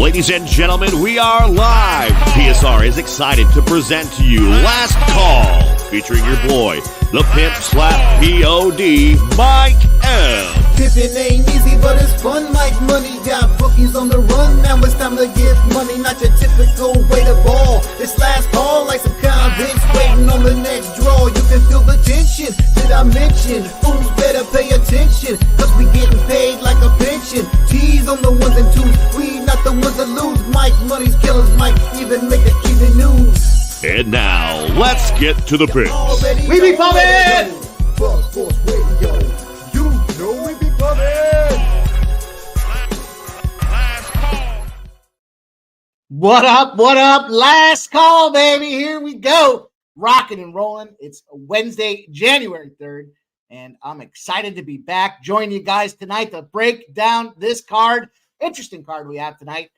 Ladies and gentlemen, we are live. PSR is excited to present to you Last Call, featuring your boy, the pimp slap POD, Mike L. Pimpin' ain't easy, but it's fun like money. Got bookies on the run, now it's time to give money. Not your typical way to ball. It's last call like some convicts waiting on the next draw. You can feel the tension. Did I mention? Fools better pay attention, cause we getting paid like a pension. T's on the ones and twos, we not the ones that lose. Mike, money's killers might even make the evening news. And now, let's get to the picks. We be pumping! Buzz Sports Radio, you know we be pumping! What up? What up? Last call, baby. Here we go. Rocking and rolling. It's Wednesday, January 3rd, and I'm excited to be back. Join you guys tonight to break down this card. Interesting card we have tonight.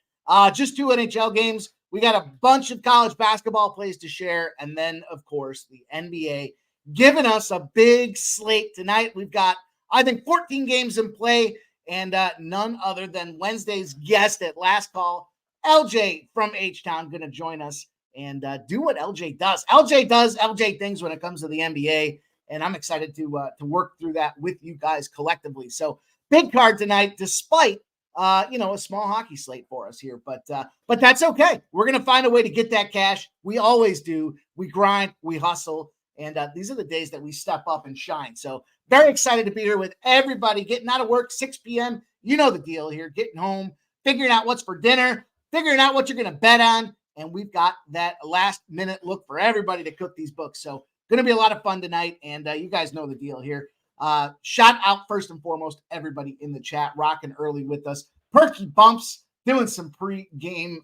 Just 2 NHL games. We got a bunch of college basketball plays to share, and then, of course, the NBA giving us a big slate tonight. We've got, I think, 14 games in play, and none other than Wednesday's guest at Last Call, LJ from H-Town, going to join us and do what LJ does. LJ does LJ things when it comes to the NBA, and I'm excited to work through that with you guys collectively. So big card tonight, despite a small hockey slate for us here, but that's okay. We're going to find a way to get that cash. We always do. We grind, we hustle, and these are the days that we step up and shine. So very excited to be here with everybody, getting out of work, 6 p.m. You know the deal here, getting home, figuring out what's for dinner, figuring out what you're going to bet on, and we've got that last-minute look for everybody to cook these books. So going to be a lot of fun tonight, and you guys know the deal here. Shout out first and foremost, everybody in the chat, rocking early with us. Perky Bumps doing some pre-gaming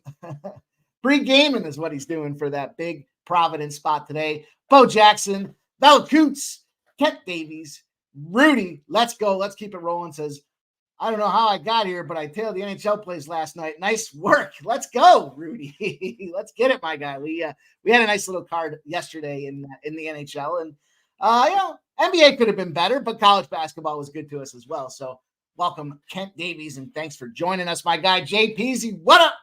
is what he's doing for that big Providence spot today. Bo Jackson, Bell Coots, Kent Davies, Rudy, let's go. Let's keep it rolling. Says, I don't know how I got here, but I tailed the NHL plays last night. Nice work. Let's go, Rudy. Let's get it, my guy. We had a nice little card yesterday in the NHL, and NBA could have been better, but college basketball was good to us as well. So welcome, Kent Davies, and thanks for joining us, my guy. Jay Peasy, what up?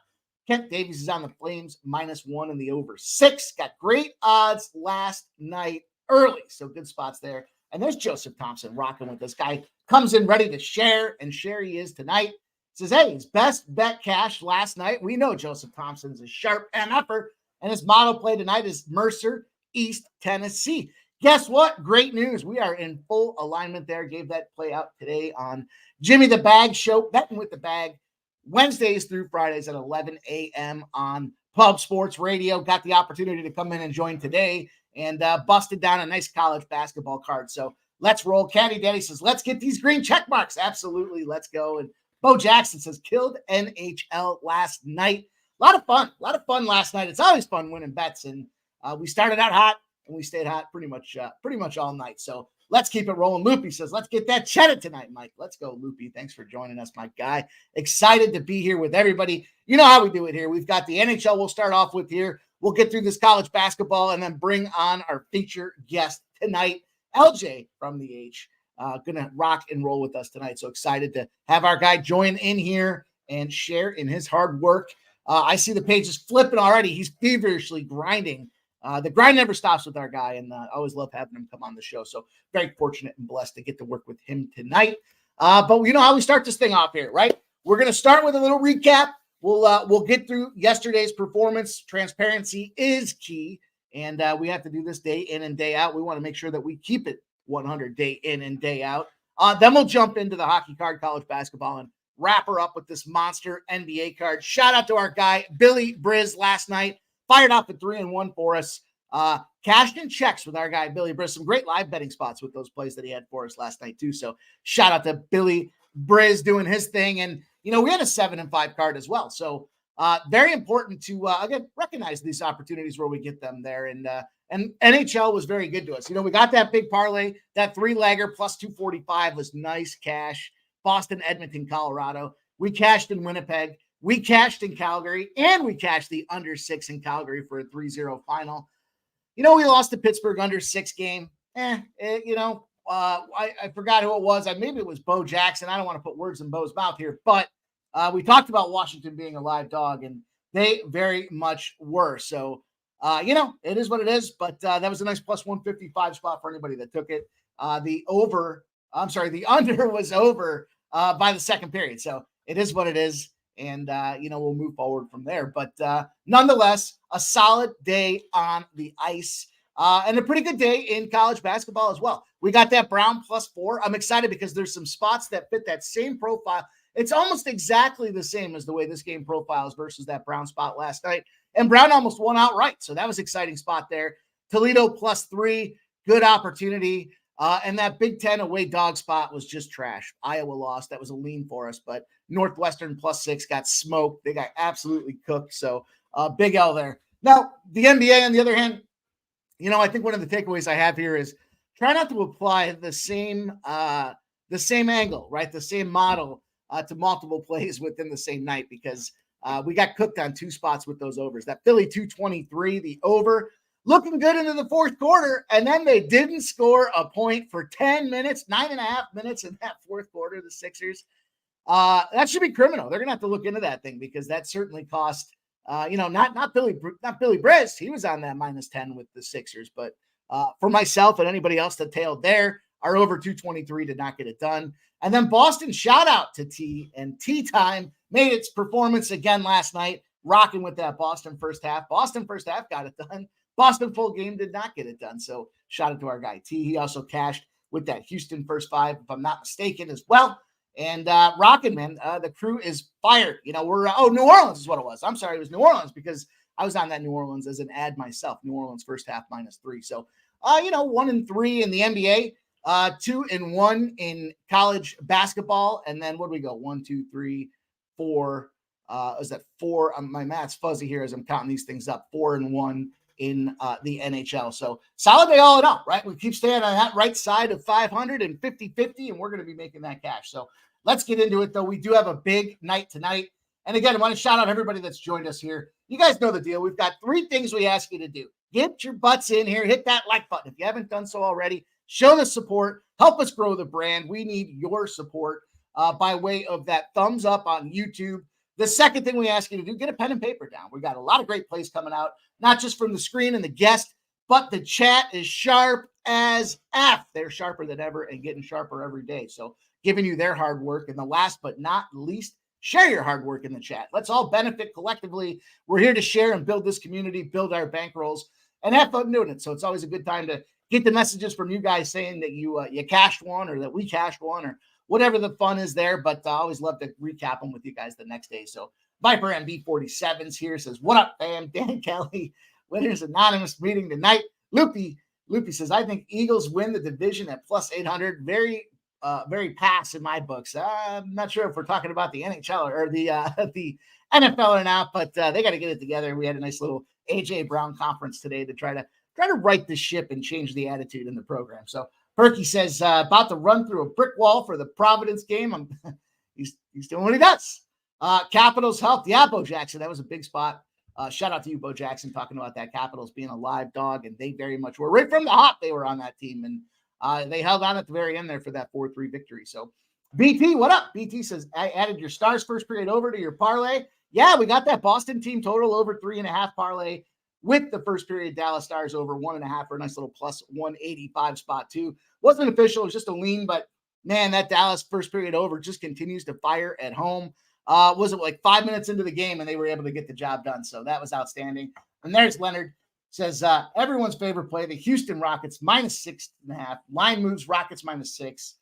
Kent Davies is on the Flames, -1 in the over 6. Got great odds last night early, so good spots there. And there's Joseph Thompson rocking with this guy. Comes in ready to share, and share he is tonight. Says, hey, his best bet cash last night. We know Joseph Thompson's a sharp MFer, and his model play tonight is Mercer, East Tennessee. Guess what? Great news. We are in full alignment there. Gave that play out today on Jimmy the Bag Show, Betting with the Bag, Wednesdays through Fridays at 11 a.m. on Pub Sports Radio. Got the opportunity to come in and join today and busted down a nice college basketball card. So let's roll. Caddy Daddy says, let's get these green check marks. Absolutely. Let's go. And Bo Jackson says, killed NHL last night. A lot of fun last night. It's always fun winning bets. And we started out hot and we stayed hot pretty much all night. So let's keep it rolling. Loopy says, let's get that cheddar tonight, Mike. Let's go, Loopy. Thanks for joining us, my guy. Excited to be here with everybody. You know how we do it here. We've got the NHL we'll start off with here. We'll get through this college basketball and then bring on our feature guest tonight, LJ from the H. Gonna rock and roll with us tonight. So excited to have our guy join in here and share in his hard work. I see the pages flipping already. He's feverishly grinding. The grind never stops with our guy, and I always love having him come on the show. So very fortunate and blessed to get to work with him tonight. But you know how we start this thing off here, right? We're going to start with a little recap. We'll get through yesterday's performance. Transparency is key, and we have to do this day in and day out. We want to make sure that we keep it 100 day in and day out. Then we'll jump into the hockey card, college basketball, and wrap her up with this monster NBA card. Shout out to our guy, Billy Briz, last night. Fired off at 3-1 for us. Cashed in checks with our guy, Billy Briz. Some great live betting spots with those plays that he had for us last night, too. So shout out to Billy Briz doing his thing. And, we had a 7-5 card as well. So very important to, again, recognize these opportunities where we get them there. And NHL was very good to us. We got that big parlay, that 3-legger plus 245 was nice cash. Boston, Edmonton, Colorado. We cashed in Winnipeg. We cashed in Calgary, and we cashed the under 6 in Calgary for a 3-0 final. We lost the Pittsburgh under 6 game. I forgot who it was. Maybe it was Bo Jackson. I don't want to put words in Bo's mouth here, but We talked about Washington being a live dog, and they very much were. So, it is what it is, but that was a nice plus 155 spot for anybody that took it. The under was over by the second period. So it is what it is. And, we'll move forward from there. But nonetheless, a solid day on the ice and a pretty good day in college basketball as well. We got that Brown +4. I'm excited because there's some spots that fit that same profile. It's almost exactly the same as the way this game profiles versus that Brown spot last night. And Brown almost won outright. So that was an exciting spot there. Toledo +3, good opportunity. And that Big Ten away dog spot was just trash. Iowa lost. That was a lean for us, but Northwestern +6 got smoked. They got absolutely cooked. So big L there. Now, the NBA, on the other hand, I think one of the takeaways I have here is try not to apply the same angle, right? The same model to multiple plays within the same night, because we got cooked on two spots with those overs. That Philly 223, the over, looking good into the fourth quarter, and then they didn't score a point for 10 minutes, 9.5 minutes in that fourth quarter, the Sixers. That should be criminal. They're going to have to look into that thing, because that certainly cost, not Billy Briz. He was on that -10 with the Sixers, but for myself and anybody else that tailed there, our over 223 did not get it done. And then Boston, shout out to T, and Tea Time made its performance again last night, rocking with that Boston first half. Boston first half got it done. Boston full game did not get it done. So shout out to our guy T. He also cashed with that Houston first 5, if I'm not mistaken, as well. And rocking, man. The crew is fired. We're New Orleans is what it was. I'm sorry, it was New Orleans, because I was on that New Orleans as an ad myself. New Orleans first half -3. So 1-3 in the NBA, 2-1 in college basketball, and then what do we go? 1, 2, 3, 4. Is that 4? My math's fuzzy here as I'm counting these things up. 4-1 in the NHL. So solid day all in all, right? We keep staying on that right side of 500 and 50-50, and we're going to be making that cash. So let's get into it, though. We do have a big night tonight. And again, I want to shout out everybody that's joined us here. You guys know the deal. We've got 3 things we ask you to do. Get your butts in here. Hit that like button. If you haven't done so already, show the support. Help us grow the brand. We need your support by way of that thumbs up on YouTube. The second thing we ask you to do, get a pen and paper down. We got a lot of great plays coming out, not just from the screen and the guest, but the chat is sharp as F. They're sharper than ever and getting sharper every day. So giving you their hard work. And the last but not least, share your hard work in the chat. Let's all benefit collectively. We're here to share and build this community, build our bankrolls, and have fun doing it. So it's always a good time to get the messages from you guys saying that you cashed one, or that we cashed one, or whatever the fun is there. But I always love to recap them with you guys the next day. So Viper MB47s here says, what up, fam? Dan Kelly, Winners Anonymous meeting tonight. Loopy says, I think Eagles win the division at +800. Very pass in my books. I'm not sure if we're talking about the NHL or the NFL or not, but they got to get it together. We had a nice little AJ Brown conference today to try to right the ship and change the attitude in the program. So Perky says, about to run through a brick wall for the Providence game. He's doing what he does. Capitals helped. Yeah, Bo Jackson. That was a big spot. Shout out to you, Bo Jackson, talking about that Capitals being a live dog, and they very much were. Right from the hop, they were on that team, and they held on at the very end there for that 4-3 victory. So BT, what up? BT says, I added your Stars first period over to your parlay. Yeah, we got that Boston team total over 3.5 parlay with the first period Dallas Stars over 1.5 for a nice little +185 spot too. Wasn't official. It was just a lean, but man, that Dallas first period over just continues to fire at home. Was it like 5 minutes into the game and they were able to get the job done. So that was outstanding. And there's Leonard says, everyone's favorite play, the Houston Rockets -6.5. Line moves Rockets -6.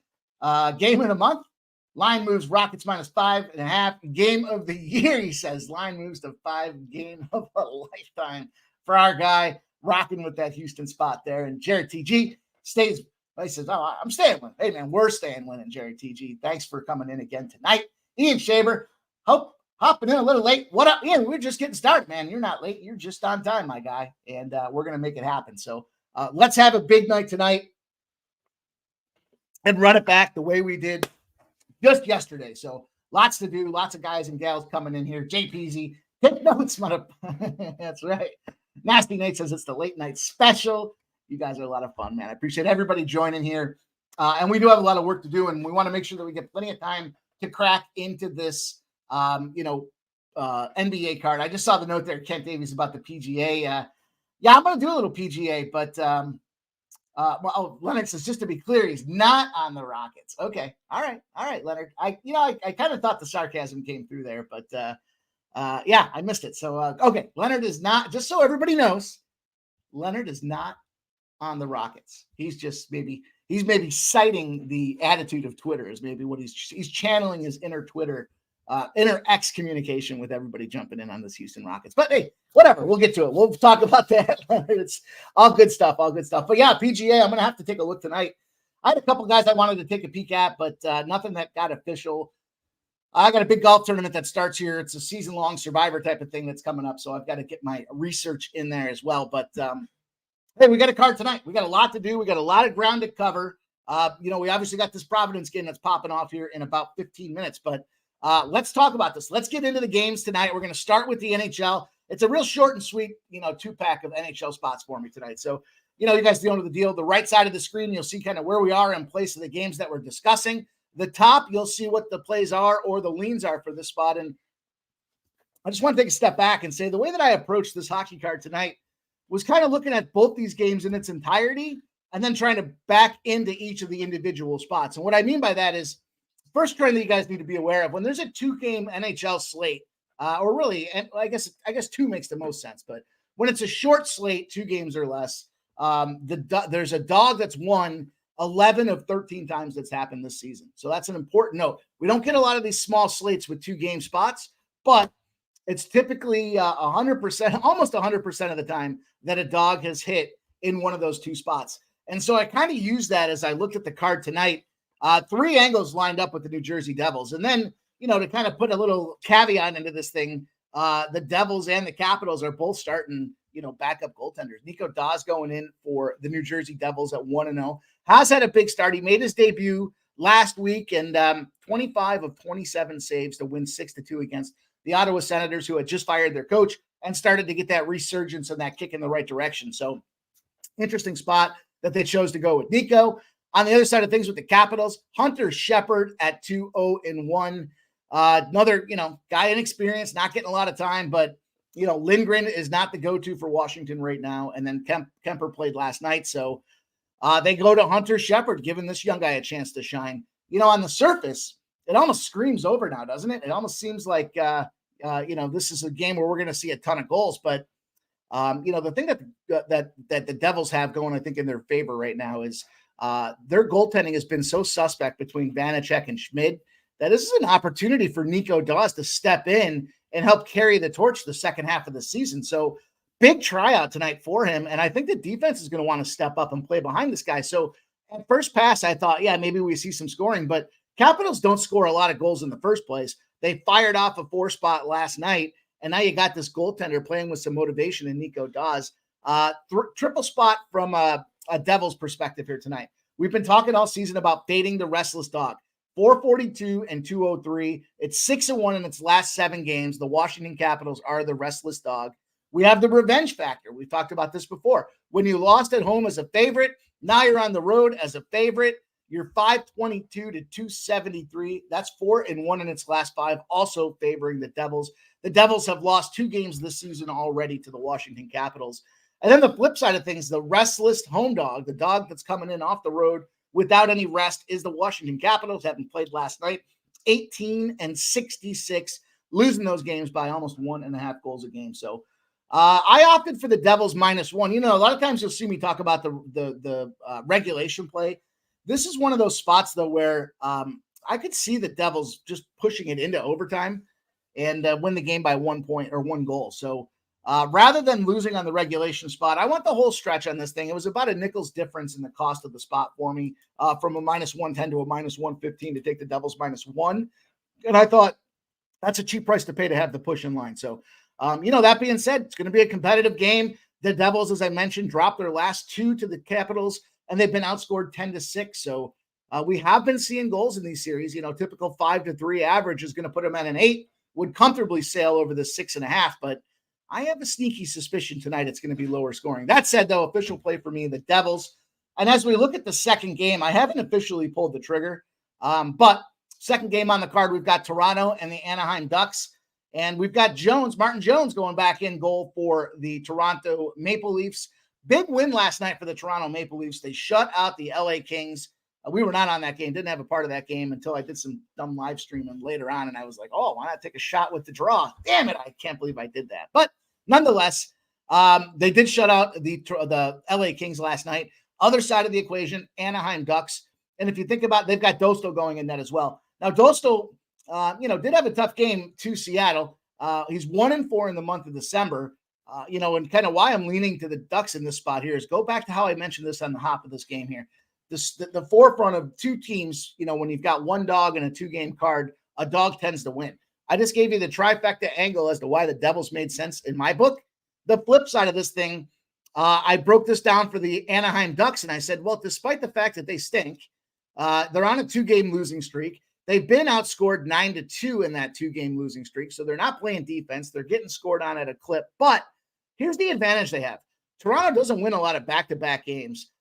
Game of the month, line moves Rockets -5.5. Game of the year, he says, line moves to 5. Game of a lifetime for our guy rocking with that Houston spot there. And Jared TG stays. He says, oh, I'm staying winning. Hey, man, we're staying winning, Jared TG. Thanks for coming in again tonight. Ian Shaver, hopping in a little late. What up, Ian? We're just getting started, man. You're not late. You're just on time, my guy. And we're going to make it happen. So let's have a big night tonight and run it back the way we did just yesterday. So lots to do. Lots of guys and gals coming in here. JPZ, take notes, That's right. Nasty Nate says it's the late night special. You guys are a lot of fun, man. I appreciate everybody joining here. And we do have a lot of work to do, and we want to make sure that we get plenty of time to crack into this NBA card. I just saw the note there, Kent Davies, about the PGA. Yeah, I'm going to do a little PGA, but Leonard says, just to be clear, he's not on the Rockets. Okay. All right, Leonard. I kind of thought the sarcasm came through there, but yeah, I missed it. So, okay. Leonard is not, just so everybody knows, Leonard is not on the Rockets. He's maybe citing the attitude of Twitter is maybe what he's channeling his inner Twitter, inner X communication with everybody jumping in on this Houston Rockets. But hey, whatever, we'll get to it. We'll talk about that. It's all good stuff. But yeah, PGA, I'm going to have to take a look tonight. I had a couple guys I wanted to take a peek at, but nothing that got official. I got a big golf tournament that starts here. It's a season-long Survivor type of thing that's coming up, so I've got to get my research in there as well. But hey, we got a card tonight. We got a lot to do. We got a lot of ground to cover. We obviously got this Providence game that's popping off here in about 15 minutes, but let's talk about this. Let's get into the games tonight. We're going to start with the NHL. It's a real short and sweet, 2-pack of NHL spots for me tonight. So, you guys know the deal. The right side of the screen, you'll see kind of where we are in place of the games that we're discussing. The top, you'll see what the plays are or the leans are for this spot. And I just want to take a step back and say the way that I approached this hockey card tonight was kind of looking at both these games in its entirety and then trying to back into each of the individual spots. And what I mean by that is, first trend that you guys need to be aware of, when there's a 2-game NHL slate, or really, and I guess 2 makes the most sense, but when it's a short slate, 2 games or less, there's a dog that's won 11 of 13 times that's happened this season. So that's an important note. We don't get a lot of these small slates with 2-game spots, but it's typically 100%, almost 100% of the time that a dog has hit in one of those 2 spots. And so I kind of used that as I looked at the card tonight. 3 angles lined up with the New Jersey Devils. And then, to kind of put a little caveat into this thing, the Devils and the Capitals are both starting, backup goaltenders. Nico Daws going in for the New Jersey Devils at 1-0. Has had a big start. He made his debut last week and 25 of 27 saves to win 6-2 against the Ottawa Senators, who had just fired their coach and started to get that resurgence and that kick in the right direction. So interesting spot that they chose to go with Nico. On the other side of things with the Capitals, Hunter Shepard at 2-0-1. Another, guy inexperienced, not getting a lot of time, but, Lindgren is not the go-to for Washington right now. And then Kemper played last night. So they go to Hunter Shepard, giving this young guy a chance to shine. On the surface, it almost screams over now, doesn't it? It almost seems like, this is a game where we're going to see a ton of goals. But, the thing that the Devils have going, I think, in their favor right now is their goaltending has been so suspect between Vanacek and Schmid that this is an opportunity for Nico Daws to step in and help carry the torch the second half of the season. So big tryout tonight for him. And I think the defense is going to want to step up and play behind this guy. So at first pass, I thought, yeah, maybe we see some scoring, but Capitals don't score a lot of goals in the first place. They fired off a 4-spot last night. And now you got this goaltender playing with some motivation in Nico Daws. Triple spot from a Devils perspective here tonight. We've been talking all season about fading the restless dog. 442 and 203. It's 6-1 in its last 7 games. The Washington Capitals are the restless dog. We have the revenge factor. We've talked about this before. When you lost at home as a favorite, now you're on the road as a favorite. You're 522 to 273. That's 4-1 in its last 5, also favoring the Devils. The Devils have lost 2 games this season already to the Washington Capitals. And then the flip side of things, the restless home dog, the dog that's coming in off the road without any rest, is the Washington Capitals. Having played last night, 18-66, losing those games by almost 1.5 goals a game. So I opted for the Devils -1. A lot of times you'll see me talk about the regulation play. This is one of those spots, though, where I could see the Devils just pushing it into overtime and win the game by 1 point or 1 goal. So rather than losing on the regulation spot, I want the whole stretch on this thing. It was about a nickel's difference in the cost of the spot for me, from a -110 to a -115 to take the Devils -1. And I thought that's a cheap price to pay to have the push in line. So, that being said, it's going to be a competitive game. The Devils, as I mentioned, dropped their last 2 to the Capitals, and they've been outscored 10-6. So we have been seeing goals in these series. Typical 5-3 average is going to put them at an 8, would comfortably sail over the 6.5, but I have a sneaky suspicion tonight it's going to be lower scoring. That said, though, official play for me, the Devils. And as we look at the second game, I haven't officially pulled the trigger, but Second game on the card, we've got Toronto and the Anaheim Ducks. And we've got Martin Jones going back in goal for the Toronto Maple Leafs. Big win last night for the Toronto Maple Leafs. They shut out the LA Kings. We were not on that game, didn't have a part of that game until I did some dumb live streaming later on. And I was like, oh, why not take a shot with the draw? Damn it, I can't believe I did that. But nonetheless, they did shut out the LA Kings last night. Other side of the equation, Anaheim Ducks. And if you think about it, they've got Dostal going in net as well. Now, Dostal, did have a tough game to Seattle. He's 1-4 in the month of December. And kind of why I'm leaning to the Ducks in this spot here is go back to how I mentioned this on the hop of this game here. The forefront of two teams, when you've got one dog and a 2-game card, a dog tends to win. I just gave you the trifecta angle as to why the Devils made sense in my book. The flip side of this thing, I broke this down for the Anaheim Ducks, and I said, well, despite the fact that they stink, they're on a 2-game losing streak. They've been outscored 9-2 in that 2-game losing streak, so they're not playing defense. They're getting scored on at a clip. But here's the advantage they have. Toronto doesn't win a lot of back-to-back games.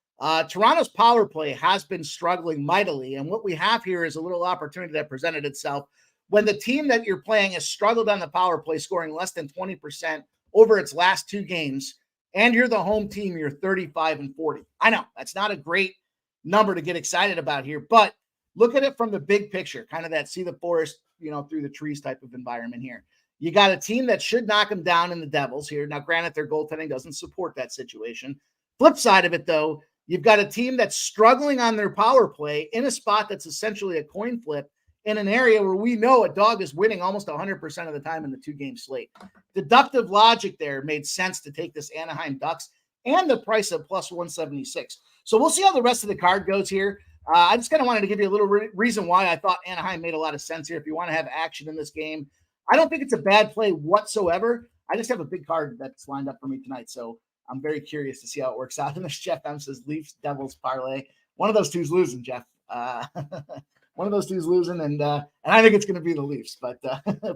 Toronto's power play has been struggling mightily, and what we have here is a little opportunity that presented itself when the team that you're playing has struggled on the power play, scoring less than 20% over its last 2 games, and you're the home team, you're 35-40. I know that's not a great number to get excited about here, but look at it from the big picture, kind of that see the forest, through the trees type of environment here. You got a team that should knock them down in the Devils here. Now, granted, their goaltending doesn't support that situation. Flip side of it, though, you've got a team that's struggling on their power play in a spot that's essentially a coin flip in an area where we know a dog is winning almost 100% of the time in the 2-game slate. Deductive logic there made sense to take this Anaheim Ducks and the price of plus 176. So we'll see how the rest of the card goes here. I just kind of wanted to give you a little reason why I thought Anaheim made a lot of sense here. If you want to have action in this game, I don't think it's a bad play whatsoever. I just have a big card that's lined up for me tonight. So I'm very curious to see how it works out. And this Jeff M says Leafs, Devils parlay. One of those two's losing, Jeff. One of those two's losing, and I think it's going to be the Leafs. But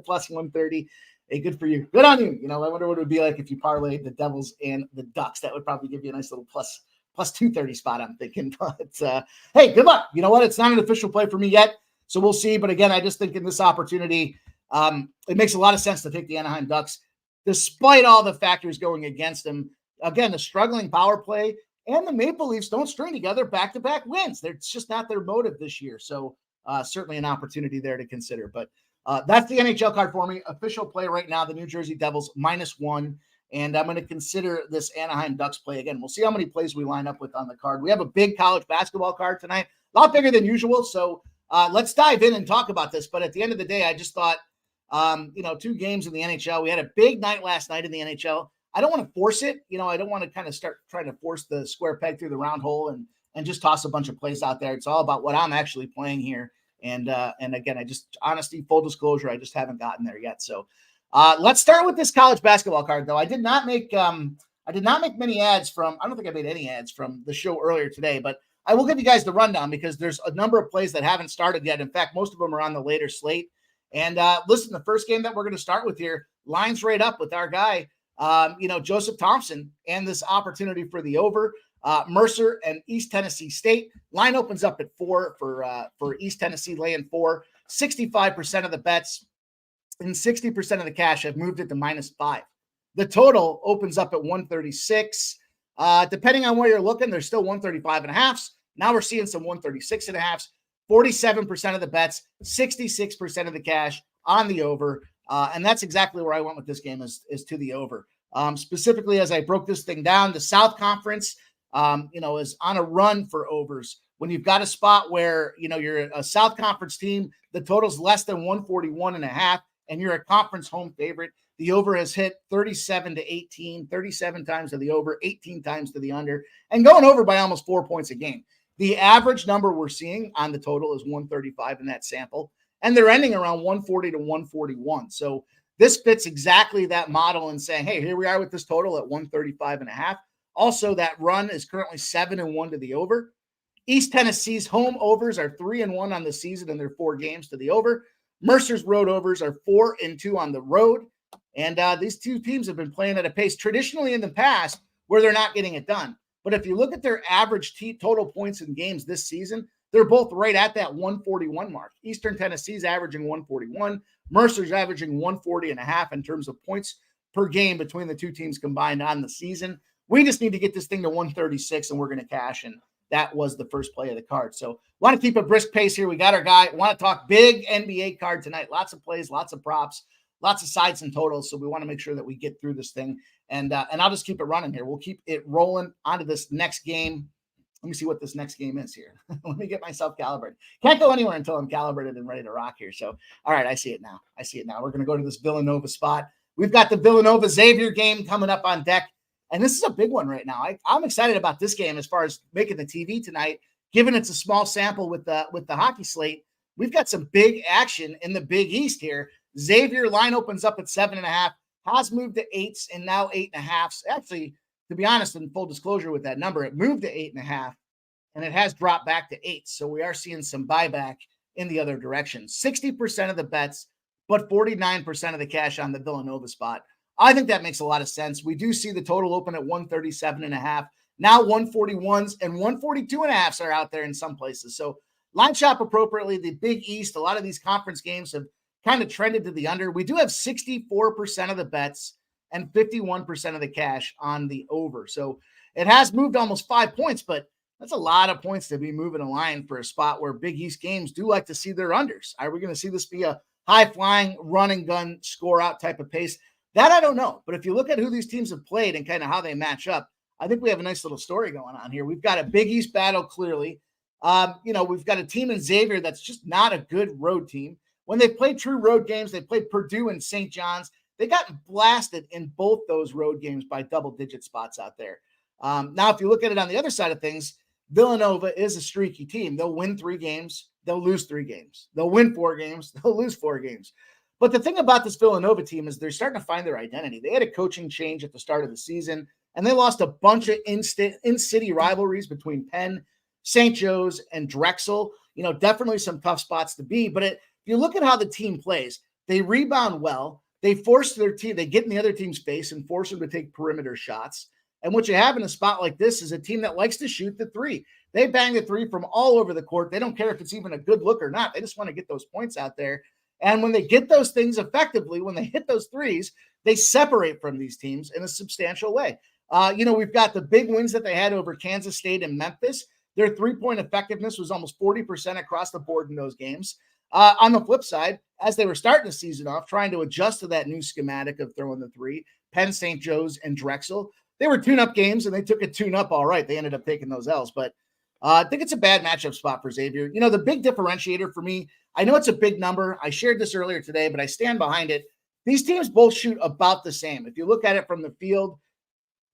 plus 130, hey, good for you. Good on you. I wonder what it would be like if you parlayed the Devils and the Ducks. That would probably give you a nice little plus 230 spot, I'm thinking. But hey, good luck. You know what? It's not an official play for me yet, so we'll see. But again, I just think in this opportunity, it makes a lot of sense to take the Anaheim Ducks, despite all the factors going against them. Again, the struggling power play and the Maple Leafs don't string together back-to-back wins. It's just not their motive this year. So certainly an opportunity there to consider. But that's the NHL card for me. Official play right now, the New Jersey Devils -1. And I'm going to consider this Anaheim Ducks play again. We'll see how many plays we line up with on the card. We have a big college basketball card tonight, a lot bigger than usual. So let's dive in and talk about this. But at the end of the day, I just thought, 2 games in the NHL. We had a big night last night in the NHL. I don't want to force it. I don't want to kind of start trying to force the square peg through the round hole and just toss a bunch of plays out there. It's all about what I'm actually playing here. And again, honesty, full disclosure, I just haven't gotten there yet. So let's start with this college basketball card, though. I did not make many ads from. I don't think I made any ads from the show earlier today, but I will give you guys the rundown because there's a number of plays that haven't started yet. In fact, most of them are on the later slate. And listen, the first game that we're going to start with here lines right up with our guy, Joseph Thompson, and this opportunity for the over. Mercer and East Tennessee State. Line opens up at 4 for East Tennessee, laying 4. 65% of the bets and 60% of the cash have moved it to -5. The total opens up at 136. Depending on where you're looking, there's still 135.5. Now we're seeing some 136.5. 47% of the bets, 66% of the cash on the over. And that's exactly where I went with this game is to the over. Specifically, as I broke this thing down, the South Conference, is on a run for overs. When you've got a spot where, you're a South Conference team, the total's less than 141.5, and you're a conference home favorite, the over has hit 37-18, 37 times to the over, 18 times to the under, and going over by almost 4 points a game. The average number we're seeing on the total is 135 in that sample, and they're ending around 140 to 141. So this fits exactly that model and saying, hey, here we are with this total at 135.5. Also, that run is currently 7-1 to the over. East Tennessee's home overs are 3-1 on the season in their 4 games to the over. Mercer's road overs are 4-2 on the road. And these two teams have been playing at a pace traditionally in the past where they're not getting it done. But if you look at their average total points in games this season, they're both right at that 141 mark. Eastern Tennessee's averaging 141. Mercer's averaging 140.5 in terms of points per game between the two teams combined on the season. We just need to get this thing to 136, and we're going to cash in. That was the first play of the card. So want to keep a brisk pace here. We got our guy. Want to talk big NBA card tonight. Lots of plays, lots of props, lots of sides and totals. So we want to make sure that we get through this thing. And I'll just keep it running here. We'll keep it rolling onto this next game. Let me see what this next game is here. Let me get myself calibrated. Can't go anywhere until I'm calibrated and ready to rock here. So, all right, I see it now. We're going to go to this Villanova spot. We've got the Villanova Xavier game coming up on deck. And this is a big one right now. I'm excited about this game as far as making the TV tonight, given it's a small sample with the hockey slate. We've got some big action in the Big East here. Xavier line opens up at 7.5, has moved to 8s and now 8.5. Actually, to be honest, in full disclosure with that number, it moved to 8.5 and it has dropped back to 8. So we are seeing some buyback in the other direction. 60% of the bets, but 49% of the cash on the Villanova spot. I think that makes a lot of sense. We do see the total open at 137.5. Now 141s and 142.5s are out there in some places. So line shop appropriately. The Big East, a lot of these conference games have kind of trended to the under. We do have 64% of the bets and 51% of the cash on the over. So it has moved almost 5 points, but that's a lot of points to be moving a line for a spot where Big East games do like to see their unders. Are we going to see this be a high-flying, run-and-gun, score-out type of pace? That I don't know. But if you look at who these teams have played and kind of how they match up, I think we have a nice little story going on here. We've got a Big East battle, clearly. We've got a team in Xavier that's just not a good road team. When they played true road games, they played Purdue and St. John's. They got blasted in both those road games by double-digit spots out there. Now, if you look at it on the other side of things, Villanova is a streaky team. They'll win 3 games. They'll lose 3 games. They'll win 4 games. They'll lose 4 games. But the thing about this Villanova team is they're starting to find their identity. They had a coaching change at the start of the season, and they lost a bunch of in-city rivalries between Penn, St. Joe's, and Drexel. Definitely some tough spots to be. But if you look at how the team plays, they rebound well. They force their team. They get in the other team's face and force them to take perimeter shots. And what you have in a spot like this is a team that likes to shoot the 3. They bang the 3 from all over the court. They don't care if it's even a good look or not. They just want to get those points out there. And when they get those things effectively, when they hit those 3s, they separate from these teams in a substantial way. We've got the big wins that they had over Kansas State and Memphis. Their 3-point effectiveness was almost 40% across the board in those games. On the flip side, as they were starting the season off, trying to adjust to that new schematic of throwing the 3, Penn, St. Joe's, and Drexel, they were tune-up games, and they took a tune-up all right. They ended up taking those L's, but I think it's a bad matchup spot for Xavier. The big differentiator for me, I know it's a big number. I shared this earlier today, but I stand behind it. These teams both shoot about the same. If you look at it from the field,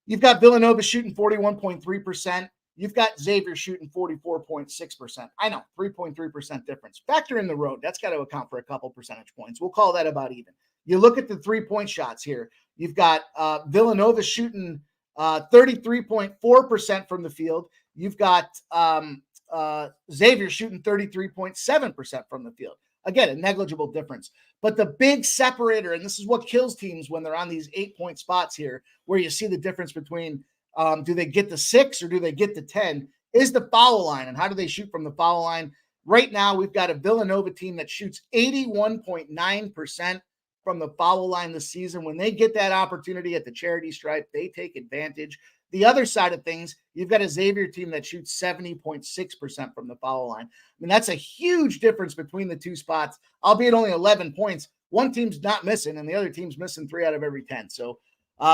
you've got Villanova shooting 41.3%. You've got Xavier shooting 44.6%. I know, 3.3% difference. Factor in the road. That's got to account for a couple percentage points. We'll call that about even. You look at the 3-point shots here. You've got Villanova shooting 33.4% from the field. You've got Xavier shooting 33.7% from the field. Again, a negligible difference. But the big separator, and this is what kills teams when they're on these 8-point spots here, where you see the difference between do they get the 6 or do they get the 10, is the foul line. And how do they shoot from the foul line? Right now, we've got a Villanova team that shoots 81.9% from the foul line this season. When they get that opportunity at the charity stripe, they take advantage. The other side of things, you've got a Xavier team that shoots 70.6% from the foul line. I mean, that's a huge difference between the two spots, albeit only 11 points. One team's not missing, and the other team's missing 3 out of every 10. So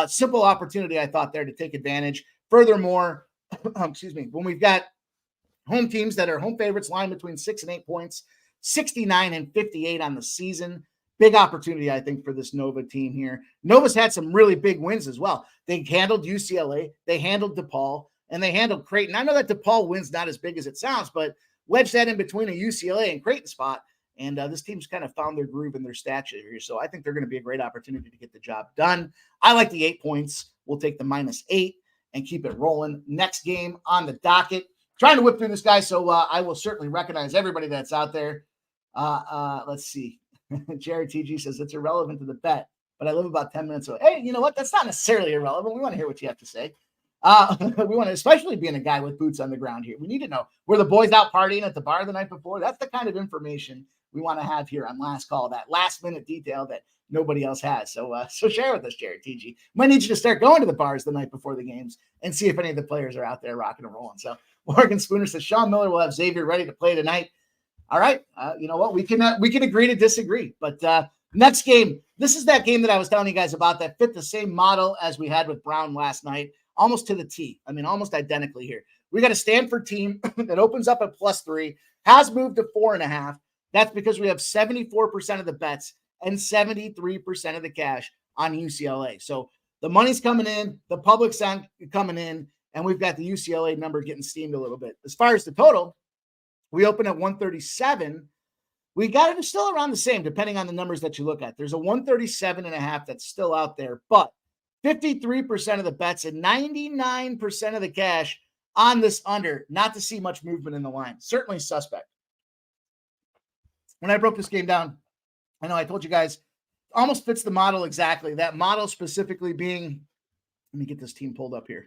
simple opportunity, I thought, there to take advantage. Furthermore, when we've got home teams that are home favorites line between 6 and 8 points, 69 and 58 on the season. Big opportunity, I think, for this Nova team here. Nova's had some really big wins as well. They handled UCLA, they handled DePaul, and they handled Creighton. I know that DePaul win's not as big as it sounds, but wedge that in between a UCLA and Creighton spot, and this team's kind of found their groove and their stature here. So I think they're going to be a great opportunity to get the job done. I like the 8 points. We'll take the -8 and keep it rolling. Next game on the docket. Trying to whip through this guy, so I will certainly recognize everybody that's out there. Let's see. Jared TG says it's irrelevant to the bet, but I live about 10 minutes away. Hey, you know what? That's not necessarily irrelevant. We want to hear what you have to say. We want to, especially being a guy with boots on the ground here. We need to know, were the boys out partying at the bar the night before? That's the kind of information we want to have here on Last Call, that last minute detail that nobody else has. So share with us, Jared TG. Might need you to start going to the bars the night before the games and see if any of the players are out there rocking and rolling. So Morgan Spooner says Sean Miller will have Xavier ready to play tonight. All right. You know what? We can agree to disagree. But next game, this is that game that I was telling you guys about that fit the same model as we had with Brown last night, almost to the T. I mean, almost identically here. We got a Stanford team that opens up at +3, has moved to 4.5. That's because we have 74% of the bets and 73% of the cash on UCLA. So the money's coming in, the public's coming in, and we've got the UCLA number getting steamed a little bit. As far as the total, we open at 137. We got it still around the same, depending on the numbers that you look at. There's a 137.5 that's still out there, but 53% of the bets and 99% of the cash on this under, not to see much movement in the line. Certainly suspect. When I broke this game down, I know I told you guys, almost fits the model exactly. That model specifically being, let me get this team pulled up here.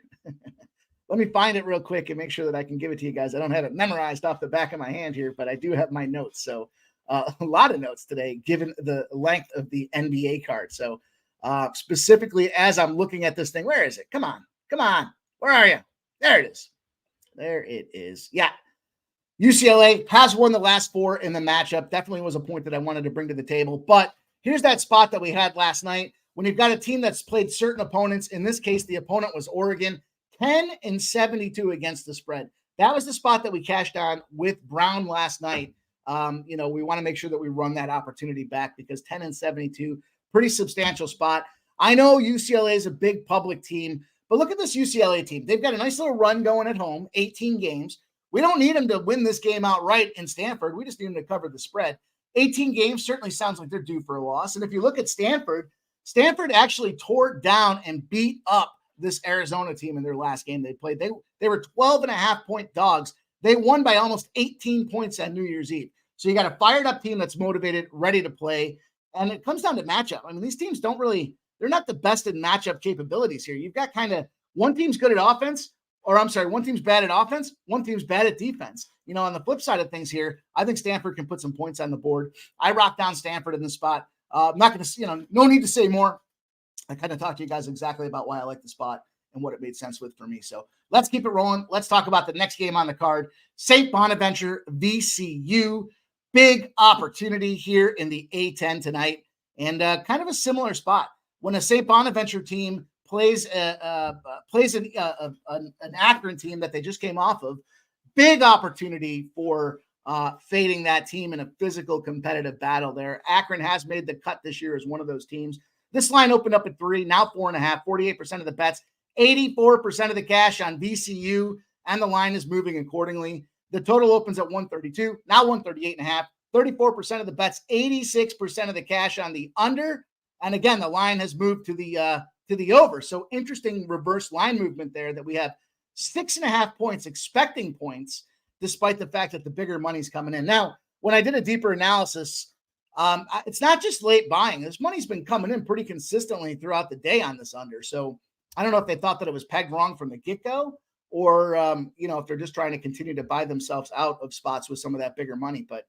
Let me find it real quick and make sure that I can give it to you guys. I don't have it memorized off the back of my hand here, but I do have my notes. So a lot of notes today, given the length of the NBA card. So specifically, as I'm looking at this thing, where is it? Come on. Where are you? There it is. There it is. Yeah. UCLA has won the last 4 in the matchup. Definitely was a point that I wanted to bring to the table. But here's that spot that we had last night when you've got a team that's played certain opponents. In this case, the opponent was Oregon, 10-72 against the spread. That was the spot that we cashed on with Brown last night. We want to make sure that we run that opportunity back because 10-72, pretty substantial spot. I know UCLA is a big public team, but look at this UCLA team. They've got a nice little run going at home, 18 games. We don't need them to win this game outright in Stanford. We just need them to cover the spread. 18 games certainly sounds like they're due for a loss. And if you look at Stanford actually tore down and beat up this Arizona team in their last game they played. They were 12.5-point dogs. They won by almost 18 points on New Year's Eve. So you got a fired up team that's motivated, ready to play. And it comes down to matchup. I mean, these teams they're not the best in matchup capabilities here. You've got kind of one team's good at offense, one team's bad at offense, one team's bad at defense. On the flip side of things here, I think Stanford can put some points on the board. I rock down Stanford in the spot. I'm not going to, no need to say more. I kind of talked to you guys exactly about why I like the spot and what it made sense with for me. So let's keep it rolling. Let's talk about the next game on the card. St. Bonaventure, VCU. Big opportunity here in the A10 tonight. And kind of a similar spot. When a St. Bonaventure team plays an Akron team that they just came off of, big opportunity for fading that team in a physical competitive battle there. Akron has made the cut this year as one of those teams. This line opened up at 3, now 4.5, 48% of the bets, 84% of the cash on VCU, and the line is moving accordingly. The total opens at 132, now 138.5, 34% of the bets, 86% of the cash on the under. And again, the line has moved to the over. So interesting reverse line movement there that we have 6.5 points, expecting points, despite the fact that the bigger money's coming in. Now, when I did a deeper analysis, it's not just late buying. This money's been coming in pretty consistently throughout the day on this under. So I don't know if they thought that it was pegged wrong from the get-go or, if they're just trying to continue to buy themselves out of spots with some of that bigger money. But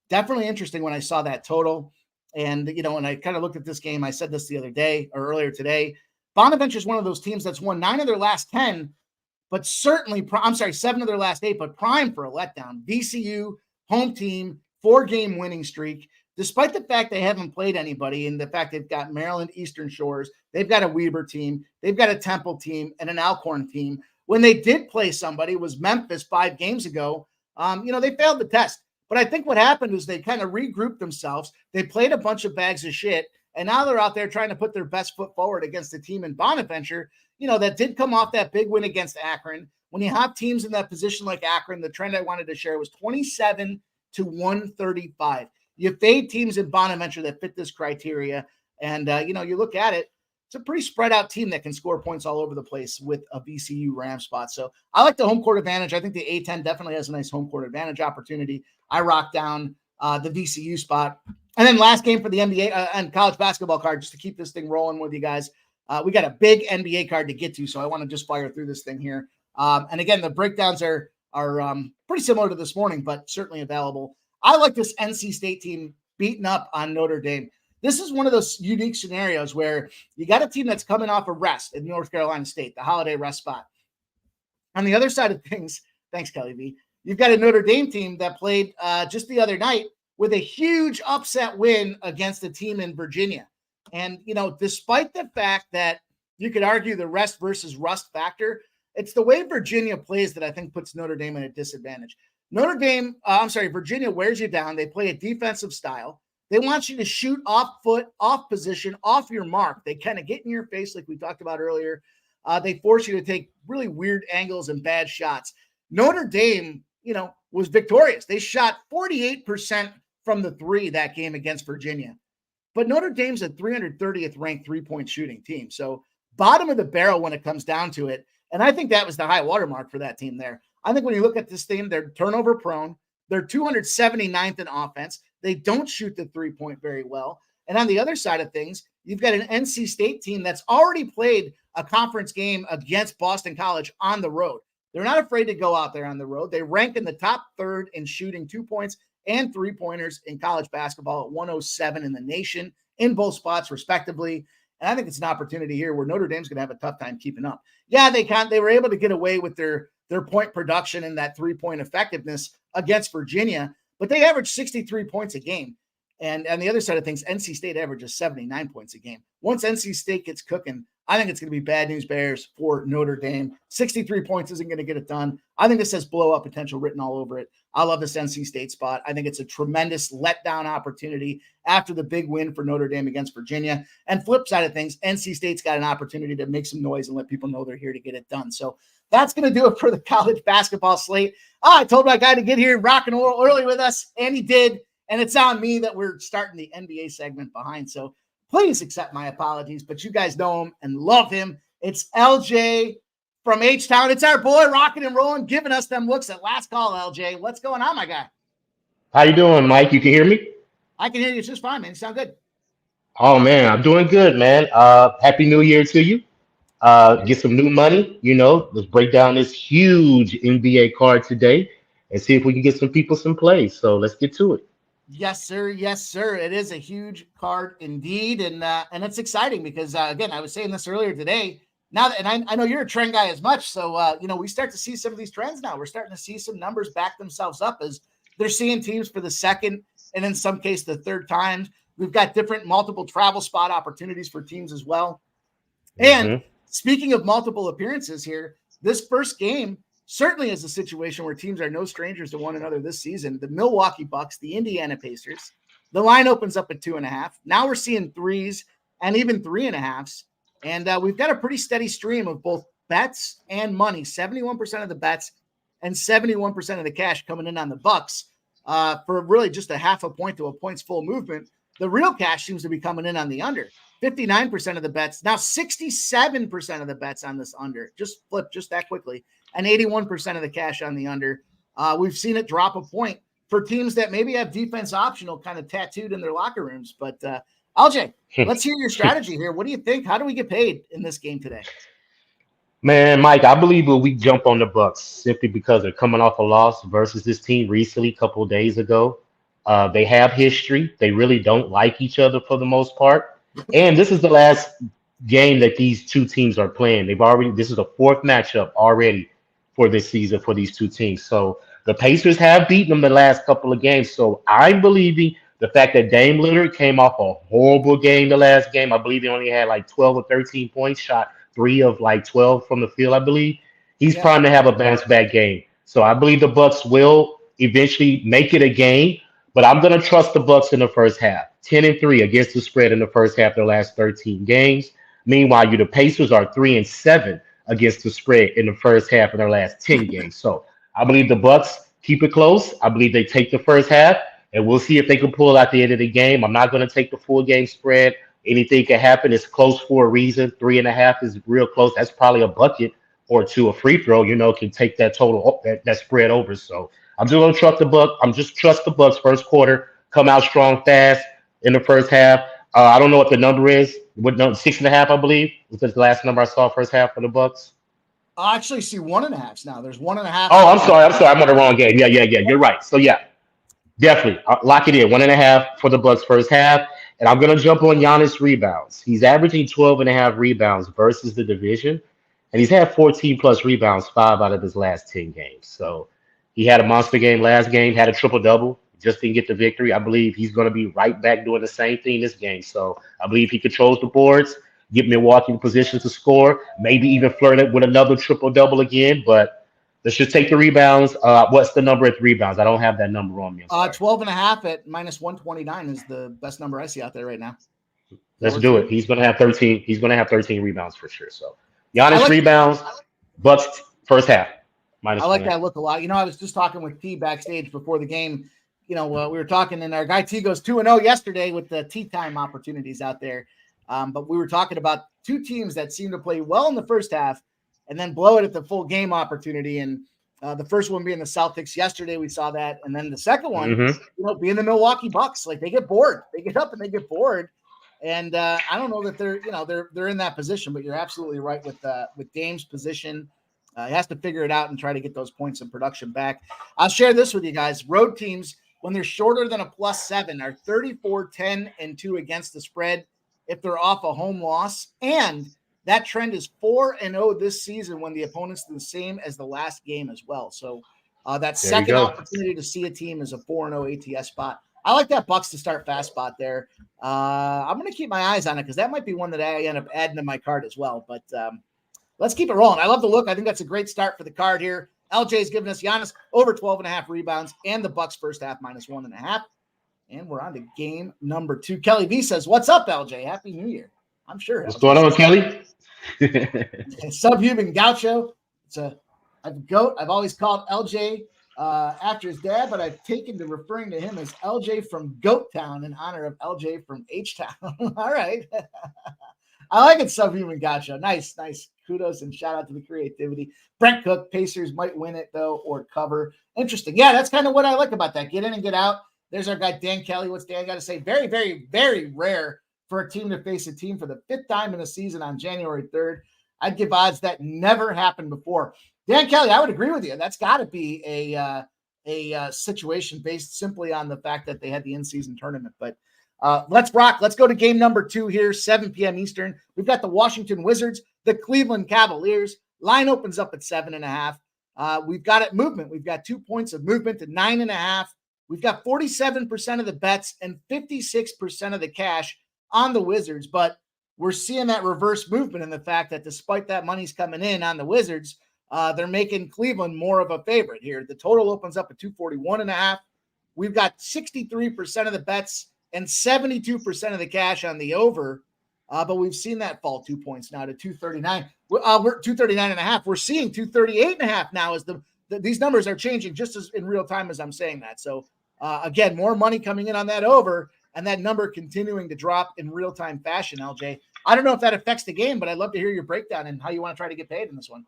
definitely interesting when I saw that total. And, when I kind of looked at this game, I said this the other day or earlier today, Bonaventure is one of those teams that's won 9 of their last 10, but certainly, 7 of their last 8, but prime for a letdown. VCU, home team, 4-game winning streak. Despite the fact they haven't played anybody and the fact they've got Maryland Eastern Shores, they've got a Weber team, they've got a Temple team and an Alcorn team. When they did play somebody, it was Memphis 5 games ago. They failed the test. But I think what happened is they kind of regrouped themselves. They played a bunch of bags of shit, and now they're out there trying to put their best foot forward against a team in Bonaventure, that did come off that big win against Akron. When you have teams in that position like Akron, the trend I wanted to share was 27-135. You fade teams in Bonaventure that fit this criteria. And, you look at it, it's a pretty spread out team that can score points all over the place with a VCU Ram spot. So I like the home court advantage. I think the A10 definitely has a nice home court advantage opportunity. I rock down the VCU spot. And then last game for the NBA and college basketball card, just to keep this thing rolling with you guys. We got a big NBA card to get to, so I want to just fire through this thing here. And again, the breakdowns are pretty similar to this morning, but certainly available. I like this NC State team beating up on Notre Dame. This is one of those unique scenarios where you got a team that's coming off a rest in North Carolina State, the holiday rest spot. On the other side of things, thanks, Kelly V, you've got a Notre Dame team that played just the other night with a huge upset win against a team in Virginia. And, despite the fact that you could argue the rest versus rust factor, it's the way Virginia plays that I think puts Notre Dame at a disadvantage. Virginia wears you down. They play a defensive style. They want you to shoot off foot, off position, off your mark. They kind of get in your face like we talked about earlier. They force you to take really weird angles and bad shots. Notre Dame, was victorious. They shot 48% from the three that game against Virginia. But Notre Dame's a 330th ranked three-point shooting team. So bottom of the barrel when it comes down to it. And I think that was the high watermark for that team there. I think when you look at this team, they're turnover prone. They're 279th in offense. They don't shoot the three-point very well. And on the other side of things, you've got an NC State team that's already played a conference game against Boston College on the road. They're not afraid to go out there on the road. They rank in the top third in shooting 2 points and 3-pointers in college basketball at 107 in the nation in both spots, respectively. And I think it's an opportunity here where Notre Dame's going to have a tough time keeping up. Yeah, they were able to get away with their point production and that 3-point effectiveness against Virginia, but they averaged 63 points a game. And on the other side of things, NC State averages 79 points a game. Once NC State gets cooking, I think it's going to be bad news bears for Notre Dame. 63 points isn't going to get it done. I think this has blow-up potential written all over it. I love this NC State spot. I think it's a tremendous letdown opportunity after the big win for Notre Dame against Virginia. And flip side of things, NC State's got an opportunity to make some noise and let people know they're here to get it done. So that's going to do it for the college basketball slate. I told my guy to get here and rock and roll early with us, and he did. And it's on me that we're starting the NBA segment behind. So please accept my apologies, but you guys know him and love him. It's LJ from H-Town. It's our boy rocking and rolling, giving us them looks at last call, LJ. What's going on, my guy? How you doing, Mike? You can hear me? I can hear you just fine, man. You sound good. Oh, man, I'm doing good, man. Happy New Year to you. Get some new money. Let's break down this huge NBA card today and see if we can get some people some plays. So let's get to it. Yes, sir. Yes, sir. It is a huge card indeed. And it's exciting because, again, I was saying this earlier today. Now that, and I know you're a trend guy as much. So, we start to see some of these trends now. We're starting to see some numbers back themselves up as they're seeing teams for the second and in some case the third time. We've got different multiple travel spot opportunities for teams as well. And speaking of multiple appearances here, this first game certainly is a situation where teams are no strangers to one another this season. The Milwaukee Bucks, the Indiana Pacers, the line opens up at 2.5. Now we're seeing threes and even 3.5s. And we've got a pretty steady stream of both bets and money. 71% of the bets and 71% of the cash coming in on the Bucks for really just a half a point to a points full movement. The real cash seems to be coming in on the under. 59% of the bets. Now 67% of the bets on this under. Just flip just that quickly. And 81% of the cash on the under. We've seen it drop a point for teams that maybe have defense optional kind of tattooed in their locker rooms. But LJ, let's hear your strategy here. What do you think? How do we get paid in this game today? Man, Mike, I believe we jump on the Bucks simply because they're coming off a loss versus this team recently, a couple of days ago. They have history. They really don't like each other for the most part. And this is the last game that these two teams are playing. This is the fourth matchup already for this season for these two teams. So the Pacers have beaten them the last couple of games. So I'm believing the fact that Dame Lillard came off a horrible game the last game. I believe he only had like 12 or 13 points, shot 3 of like 12 from the field, I believe. He's primed to have a bounce back game. So I believe the Bucks will eventually make it a game, but I'm going to trust the Bucks in the first half. 10-3 against the spread in the first half of their last 13 games. Meanwhile, the Pacers are 3-7 against the spread in the first half of their last 10 games. So I believe the Bucks keep it close. I believe they take the first half, and we'll see if they can pull out the end of the game. I'm not going to take the full game spread. Anything can happen. It's close for a reason. 3.5 is real close. That's probably a bucket or two. A free throw, can take that total that spread over. So I'm just going to trust the Bucks. Trust the Bucks first quarter. Come out strong, fast in the first half. I don't know what the number is. What no 6.5, I believe, was the last number I saw first half for the Bucks. I actually see 1.5 now. There's 1.5. Oh, I'm sorry. I'm sorry. I'm on the wrong game. Yeah. You're right. So yeah, definitely lock it in. 1.5 for the Bucks first half, and I'm gonna jump on Giannis rebounds. He's averaging 12.5 rebounds versus the division, and he's had 14 plus rebounds 5 out of his last 10 games. So he had a monster game last game, had a triple double, just didn't get the victory. I believe he's gonna be right back doing the same thing this game. So I believe he controls the boards, get Milwaukee in position to score, maybe even flirt it with another triple double again, but. Let's just take the rebounds. What's the number at rebounds? I don't have that number on me. 12.5 at -129 is the best number I see out there right now. Let's do it. He's going to have 13. He's going to have 13 rebounds for sure. So Giannis rebounds, Bucks first half. I like that look a lot. I was just talking with T backstage before the game. We were talking, and our guy T goes 2-0 yesterday with the tea time opportunities out there. But we were talking about two teams that seem to play well in the first half and then blow it at the full game opportunity. And the first one being the Celtics yesterday, we saw that. And then the second one, being the Milwaukee Bucks, like they get bored. They get up and they get bored. And I don't know that they're in that position, but you're absolutely right with Dame's position. He has to figure it out and try to get those points in production back. I'll share this with you guys. Road teams, when they're shorter than a +7, are 34-10-2 against the spread if they're off a home loss. And that trend is 4-0 this season when the opponents do the same as the last game as well. So that second opportunity to see a team is a 4-0 ATS spot. I like that Bucks to start fast spot there. I'm going to keep my eyes on it because that might be one that I end up adding to my card as well. But let's keep it rolling. I love the look. I think that's a great start for the card here. LJ's giving us Giannis over 12.5 rebounds and the Bucks first half -1.5. And we're on to game number 2. Kelly V says, "What's up, LJ? Happy New Year." I'm sure. What's going on, Kelly? Subhuman Gaucho. It's a goat. I've always called LJ after his dad, but I've taken to referring to him as LJ from Goat Town in honor of LJ from H-Town. All right. I like it, Subhuman Gaucho. Nice. Kudos and shout out to the creativity. Brent Cook, Pacers might win it, though, or cover. Interesting. Yeah, that's kind of what I like about that. Get in and get out. There's our guy, Dan Kelly. What's Dan got to say? Very, very, very rare for a team to face a team for the 5th time in a season on January 3rd. I'd give odds that never happened before. Dan Kelly, I would agree with you. That's got to be a situation based simply on the fact that they had the in-season tournament. But let's rock. Let's go to game number 2 here, 7 p.m. Eastern. We've got the Washington Wizards, the Cleveland Cavaliers. Line opens up at 7.5. We've got it movement. We've got 2 points of movement to 9.5. We've got 47% of the bets and 56% of the cash on the Wizards, but we're seeing that reverse movement in the fact that despite that money's coming in on the Wizards, they're making Cleveland more of a favorite here. The total opens up at 241.5. We've got 63% of the bets and 72% of the cash on the over, but we've seen that fall 2 points now to 239. We're 239.5. We're seeing 238.5 now as these numbers are changing just as in real time as I'm saying that. So again, more money coming in on that over and that number continuing to drop in real-time fashion, LJ. I don't know if that affects the game, but I'd love to hear your breakdown and how you want to try to get paid in this one.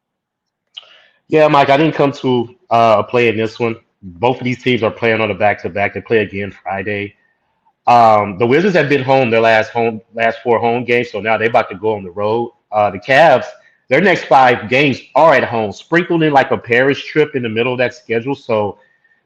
Yeah, Mike, I didn't come to a play in this one. Both of these teams are playing on a back-to-back. They play again Friday. The Wizards have been home their last 4 home games, so now they're about to go on the road. The Cavs, their next 5 games are at home, sprinkled in like a Paris trip in the middle of that schedule. So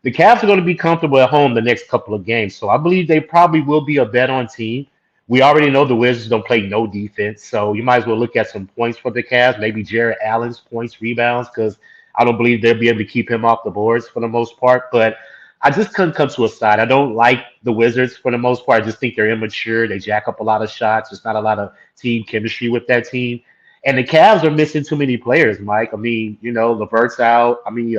the Cavs are going to be comfortable at home the next couple of games. So I believe they probably will be a bet-on team. We already know the Wizards don't play no defense, so you might as well look at some points for the Cavs, maybe Jared Allen's points, rebounds, because I don't believe they'll be able to keep him off the boards for the most part. But I just couldn't come to a side. I don't like the Wizards for the most part. I just think they're immature. They jack up a lot of shots. There's not a lot of team chemistry with that team. And the Cavs are missing too many players, Mike. I mean, LeVert's out. I mean,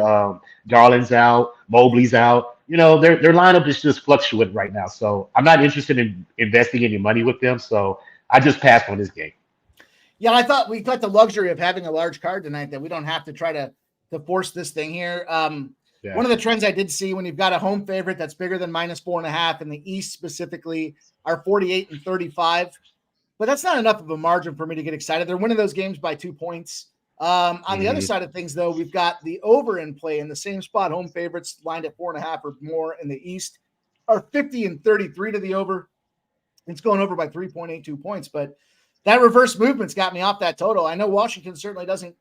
Garland's out. Mobley's out. Their lineup is just fluctuating right now. So I'm not interested in investing any money with them. So I just passed on this game. Yeah, I thought we got the luxury of having a large card tonight that we don't have to try to force this thing here. One of the trends I did see when you've got a home favorite that's bigger than -4.5 in the East specifically are 48 and 35. But that's not enough of a margin for me to get excited. They're winning those games by 2 points. On the other side of things, though, we've got the over in play in the same spot. Home favorites lined at 4.5 or more in the East are 50 and 33 to the over. It's going over by 3.82 points. But that reverse movement's got me off that total. I know Washington certainly doesn't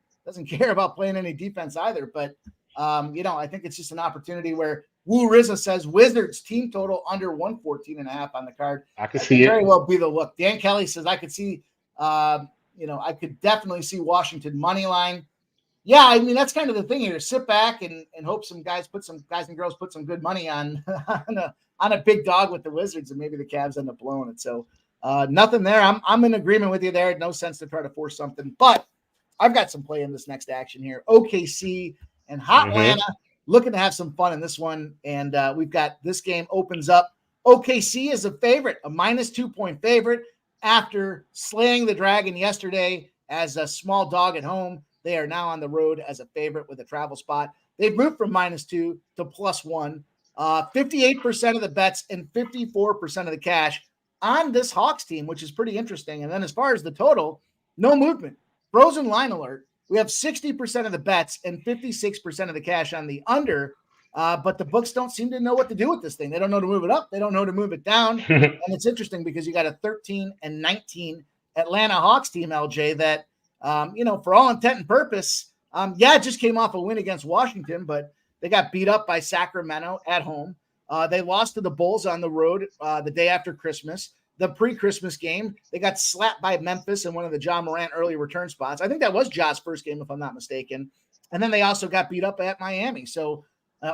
care about playing any defense either, but I think it's just an opportunity where Woo Rizza says Wizards team total under 114.5 on the card. I can see it. Very well be the look. Dan Kelly says I could see, I could definitely see Washington money line. Yeah, I mean, that's kind of the thing here. Sit back and hope some guys and girls put some good money on a big dog with the Wizards, and maybe the Cavs end up blowing it. So nothing there. I'm in agreement with you there. No sense to try to force something, but I've got some play in this next action here. OKC and Hot Atlanta looking to have some fun in this one. And we've got this game opens up. OKC is a favorite, a -2-point favorite after slaying the Dragon yesterday as a small dog at home. They are now on the road as a favorite with a travel spot. They've moved from -2 to +1. 58% of the bets and 54% of the cash on this Hawks team, which is pretty interesting. And then as far as the total, no movement. Frozen line alert. We have 60% of the bets and 56% of the cash on the under, but the books don't seem to know what to do with this thing. They don't know to move it up. They don't know to move it down. And it's interesting because you got a 13-19 Atlanta Hawks team, LJ, that, for all intent and purpose, it just came off a win against Washington, but they got beat up by Sacramento at home. They lost to the Bulls on the road the day after Christmas. The pre-Christmas game, they got slapped by Memphis in one of the John Morant early return spots. I think that was Ja's first game, if I'm not mistaken. And then they also got beat up at Miami. So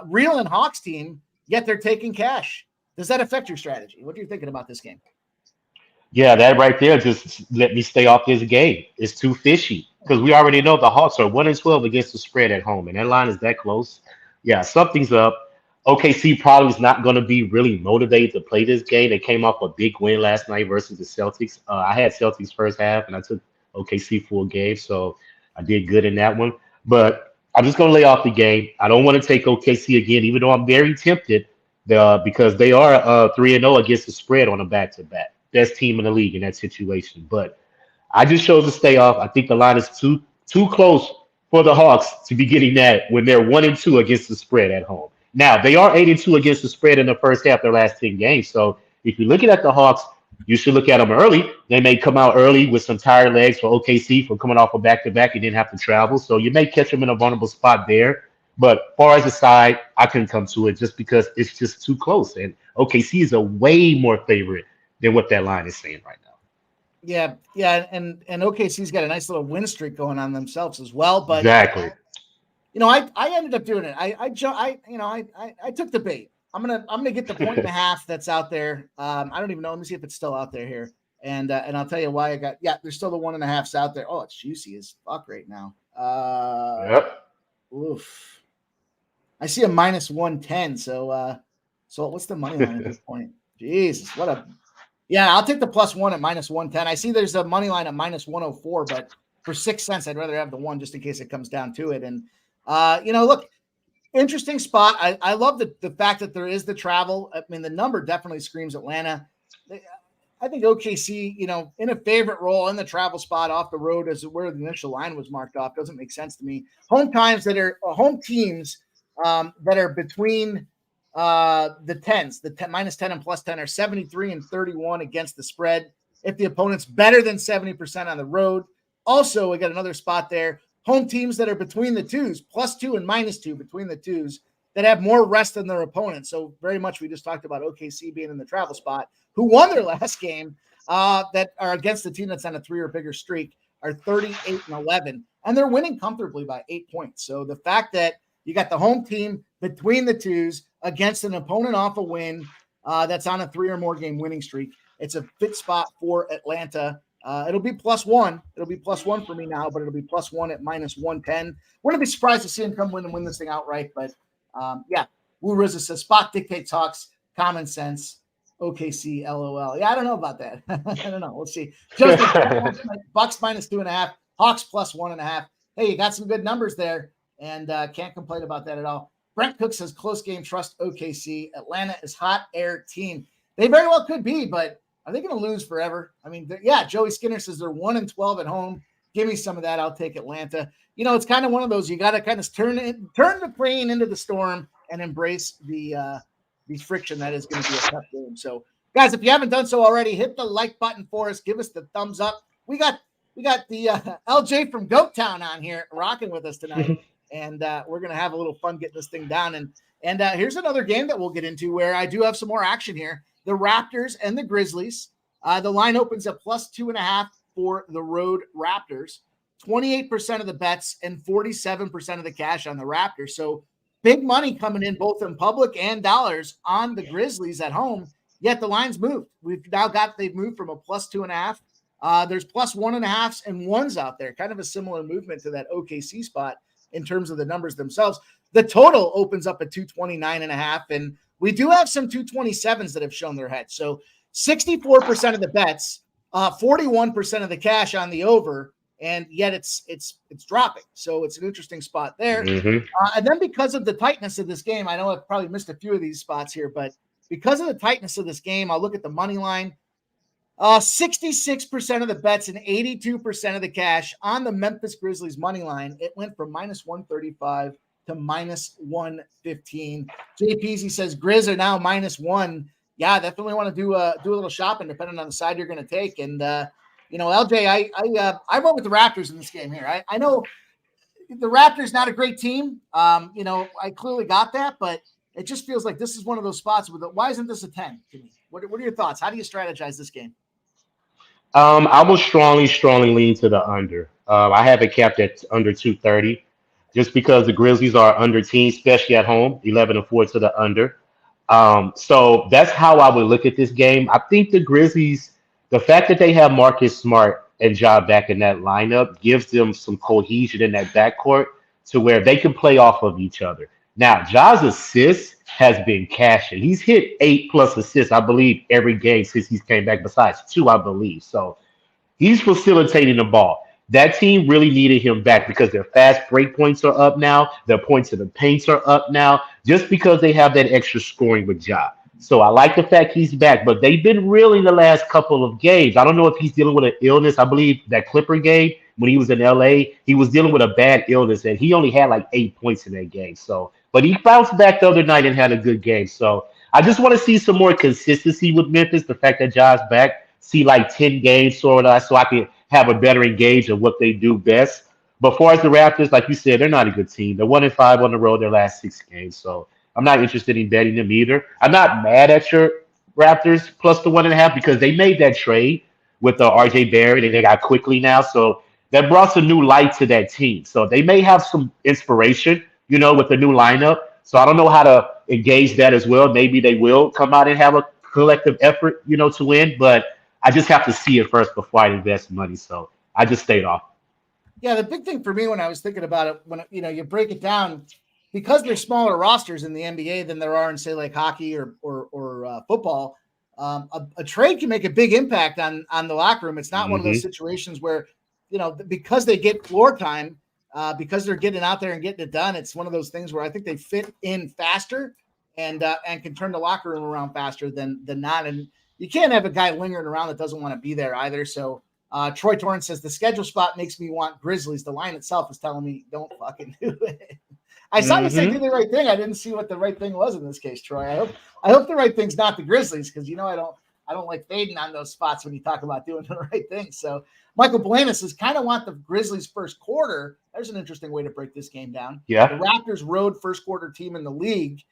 real and Hawks team, yet they're taking cash. Does that affect your strategy? What are you thinking about this game? Yeah, that right there just let me stay off this game. It's too fishy because we already know the Hawks are 1-12 against the spread at home, and that line is that close. Yeah, something's up. OKC probably is not going to be really motivated to play this game. They came off a big win last night versus the Celtics. I had Celtics first half, and I took OKC full game, so I did good in that one. But I'm just going to lay off the game. I don't want to take OKC again, even though I'm very tempted because they are 3-0 against the spread on a back-to-back. Best team in the league in that situation. But I just chose to stay off. I think the line is too close for the Hawks to be getting that when they're 1-2 against the spread at home. Now, they are 8-2 against the spread in the first half, their last 10 games. So if you're looking at the Hawks, you should look at them early. They may come out early with some tired legs for OKC for coming off a back-to-back and didn't have to travel. So you may catch them in a vulnerable spot there. But far as the side, I couldn't come to it just because it's just too close. And OKC is a way more favorite than what that line is saying right now. Yeah, and OKC's got a nice little win streak going on themselves as well. But exactly. I ended up doing it. I took the bait. I'm gonna get the 1.5 that's out there. I don't even know. Let me see if it's still out there here. And I'll tell you why I got. Yeah, there's still the 1.5s out there. Oh, it's juicy as fuck right now. Yep. Oof. I see a -110. So what's the money line at this point? Jesus, what a. Yeah, I'll take the +1 at -110. I see there's a money line at -104, but for 6 cents, I'd rather have the one just in case it comes down to it. And look, interesting spot. I love the fact that there is the travel. I mean, the number definitely screams Atlanta. I think OKC, in a favorite role in the travel spot off the road as where the initial line was marked off doesn't make sense to me. Home teams that are between the 10s, the -10 and +10 are 73 and 31 against the spread. If the opponent's better than 70% on the road. Also, we got another spot there. Home teams that are between the twos, +2 and -2 between the twos, that have more rest than their opponent. So very much we just talked about OKC being in the travel spot, who won their last game that are against the team that's on a 3 or bigger streak, are 38 and 11. And they're winning comfortably by 8 points. So the fact that you got the home team between the twos against an opponent off a win that's on a 3 or more game winning streak, it's a fit spot for Atlanta. It'll be +1. It'll be +1 for me now, but it'll be +1 at -110. Wouldn't be surprised to see him come win this thing outright. But Woo Rizza says spot dictates Hawks, common sense. OKC, LOL. Yeah, I don't know about that. I don't know. We'll see. Bucks -2.5, Hawks +1.5. Hey, you got some good numbers there, and can't complain about that at all. Brent Cook says close game, trust OKC. Atlanta is hot air team. They very well could be, but are they going to lose forever? I mean, Joey Skinner says they're 1-12 at home. Give me some of that. I'll take Atlanta. It's kind of one of those, you got to kind of turn the plane into the storm and embrace the friction that is going to be a tough game. So, guys, if you haven't done so already, hit the like button for us. Give us the thumbs up. we got the LJ from Goat Town on here rocking with us tonight, and we're gonna have a little fun getting this thing down. And here's another game that we'll get into where I do have some more action here. The Raptors and the Grizzlies. The line opens at +2.5 for the road Raptors. 28% of the bets and 47% of the cash on the Raptors. So big money coming in both in public and dollars on the Grizzlies at home. Yet the line's moved. They've moved from a +2.5. There's +1.5s and 1s out there. Kind of a similar movement to that OKC spot in terms of the numbers themselves. The total opens up at 229.5, and we do have some 227s that have shown their head. So 64% of the bets, 41% of the cash on the over, and yet it's dropping. So it's an interesting spot there. And then because of the tightness of this game, I know I've probably missed a few of these spots here, but because of the tightness of this game, I'll look at the money line. 66% of the bets and 82% of the cash on the Memphis Grizzlies money line. It went from -135 to -115. JPZ says Grizz are now -1. Yeah, definitely want to do a little shopping depending on the side you're going to take. And LJ, I went with the Raptors in this game here. I know the Raptors not a great team. I clearly got that, but it just feels like this is one of those spots with why isn't this a 10 to me? What are your thoughts? How do you strategize this game? I will strongly lean to the under. I have it capped at under 230, just because the Grizzlies are under team, especially at home, 11-4 to the under. So that's how I would look at this game. I think the Grizzlies, the fact that they have Marcus Smart and Ja back in that lineup gives them some cohesion in that backcourt to where they can play off of each other. Now, Ja's assist has been cashing. He's hit 8+ assists, I believe, every game since he's came back, besides 2, I believe. So he's facilitating the ball. That team really needed him back because their fast break points are up now. Their points in the paints are up now, just because they have that extra scoring with Ja. So I like the fact he's back, but they've been reeling the last couple of games. I don't know if he's dealing with an illness. I believe that Clipper game when he was in LA, he was dealing with a bad illness, and he only had like 8 points in that game. So, but he bounced back the other night and had a good game. So I just want to see some more consistency with Memphis. The fact that Ja's back, see like 10 games sort of, so I can have a better engage of what they do best. But far as the Raptors, like you said, they're not a good team. They're 1-5 on the road their last 6 games. So I'm not interested in betting them either. I'm not mad at your Raptors plus the 1.5 because they made that trade with the RJ Barrett and they got quickly now. So that brought some new light to that team. So they may have some inspiration, with the new lineup. So I don't know how to engage that as well. Maybe they will come out and have a collective effort, to win. But I just have to see it first before I invest money. So I just stayed off. Yeah, the big thing for me when I was thinking about it, when you break it down, because there's smaller rosters in the NBA than there are in, say, like hockey or football, a trade can make a big impact on the locker room. It's not one of those situations where, because they get floor time, because they're getting out there and getting it done. It's one of those things where I think they fit in faster and can turn the locker room around faster than not. And you can't have a guy lingering around that doesn't want to be there either. So Troy Torrance says the schedule spot makes me want Grizzlies. The line itself is telling me don't fucking do it. I saw you say do the right thing. I didn't see what the right thing was in this case, Troy. I hope the right thing's not the Grizzlies because I don't like fading on those spots when you talk about doing the right thing. So Michael Belanis says kind of want the Grizzlies first quarter. There's an interesting way to break this game down. Yeah. The Raptors road first quarter team in the league.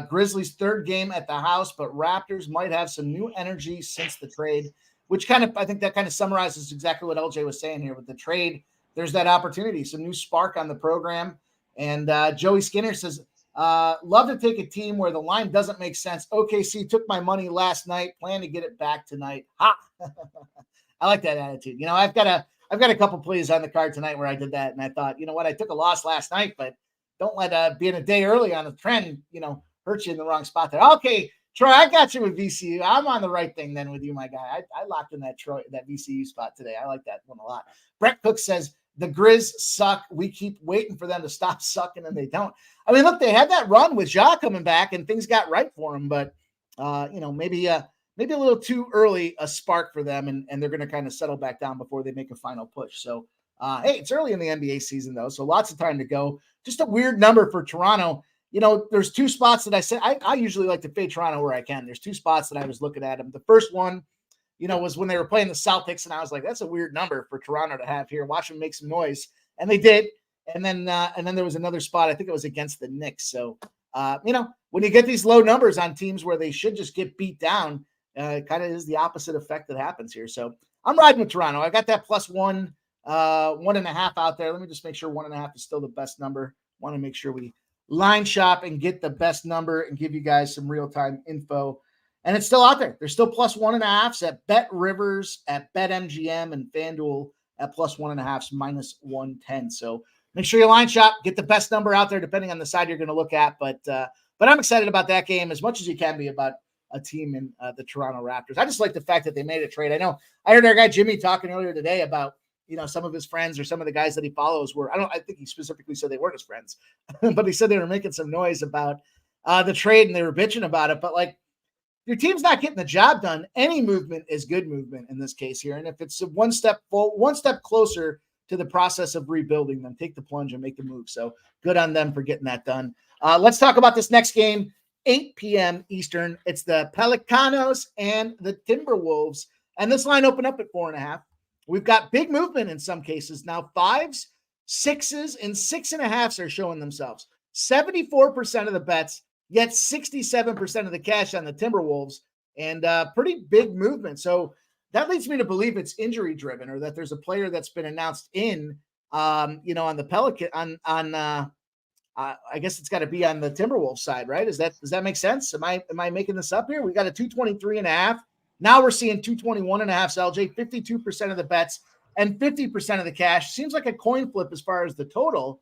Grizzlies third game at the house, but Raptors might have some new energy since the trade, which I think that kind of summarizes exactly what LJ was saying here with the trade. There's that opportunity, some new spark on the program. And Joey Skinner says, love to take a team where the line doesn't make sense. OKC took my money last night, plan to get it back tonight. Ha! I like that attitude. I've got a couple plays on the card tonight where I did that, and I thought, you know what, I took a loss last night, but don't let being a day early on a trend, hurt you in the wrong spot there. Okay, Troy, I got you with VCU. I'm on the right thing then with you, my guy. I locked in that VCU spot today. I like that one a lot. Brett Cook says, the Grizz suck. We keep waiting for them to stop sucking, and they don't. I mean, look, they had that run with Ja coming back, and things got right for them. But maybe a little too early a spark for them, and they're going to kind of settle back down before they make a final push. So, hey, it's early in the NBA season though, so lots of time to go. Just a weird number for Toronto. There's 2 spots that I said I usually like to fade Toronto where I can. There's 2 spots that I was looking at them. The first one, was when they were playing the Celtics, and I was like, that's a weird number for Toronto to have here. Watch them make some noise, and they did. And then there was another spot. I think it was against the Knicks. So, when you get these low numbers on teams where they should just get beat down, it kind of is the opposite effect that happens here. So I'm riding with Toronto. I got that plus 1.5 out there. Let me just make sure 1.5 is still the best number. Want to make sure we line shop and get the best number and give you guys some real-time info. And it's still out there. There's still plus 1.5s at Bet Rivers, at BetMGM, and FanDuel at plus 1.5s, minus 110. So make sure you line shop, get the best number out there, depending on the side you're going to look at. But I'm excited about that game as much as you can be about a team in the Toronto Raptors. I just like the fact that they made a trade. I heard our guy Jimmy talking earlier today about, some of his friends or some of the guys that he follows were, I think he specifically said they weren't his friends, but he said they were making some noise about the trade and they were bitching about it. But like, your team's not getting the job done. Any movement is good movement in this case here. And if it's one step closer to the process of rebuilding, then take the plunge and make the move. So good on them for getting that done. Let's talk about this next game, 8 p.m. Eastern. It's the Pelicanos and the Timberwolves. And this line opened up at 4.5. We've got big movement in some cases. Now 5s, 6s, and 6.5s are showing themselves. 74% of the bets, yet 67% of the cash on the Timberwolves, and pretty big movement. So that leads me to believe it's injury driven, or that there's a player that's been announced in, on the Pelican, I guess it's got to be on the Timberwolves side, right? Does that make sense? Am I making this up here? We got a 223.5. Now we're seeing 221.5. LJ, 52% of the bets and 50% of the cash. Seems like a coin flip as far as the total.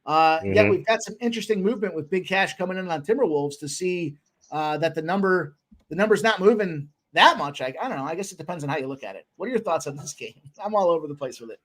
Yet we've got some interesting movement with big cash coming in on Timberwolves to see that the number's not moving that much. I don't know. I guess it depends on how you look at it. What are your thoughts on this game? I'm all over the place with it.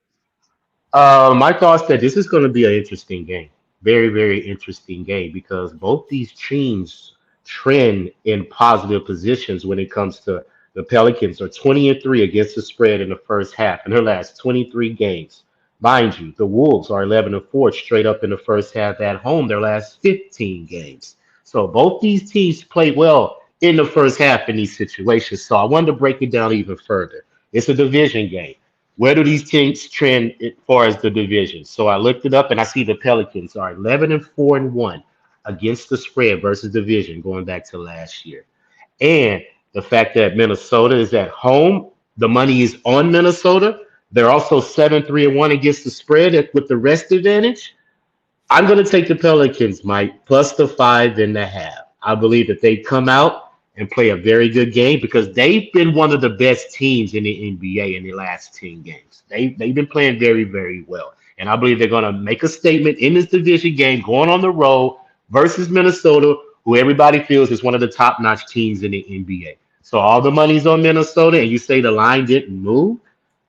My thoughts that this is going to be an interesting game. Very, very interesting game because both these teams trend in positive positions when it comes to the Pelicans are 20-3 against the spread in the first half in their last 23 games. Mind you, the Wolves are 11-4 straight up in the first half at home their last 15 games. So both these teams played well in the first half in these situations. So I wanted to break it down even further. It's a division game. Where do these teams trend as far as the division? So I looked it up and I see the Pelicans are 11-4-1 against the spread versus division going back to last year. And the fact that Minnesota is at home, the money is on Minnesota. They're also 7-3-1 against the spread with the rest advantage. I'm going to take the Pelicans, Mike, plus the 5.5. I believe that they come out and play a very good game because they've been one of the best teams in the NBA in the last 10 games. They've been playing very, very well. And I believe they're going to make a statement in this division game going on the road versus Minnesota, who everybody feels is one of the top-notch teams in the NBA. So all the money's on Minnesota, and you say the line didn't move.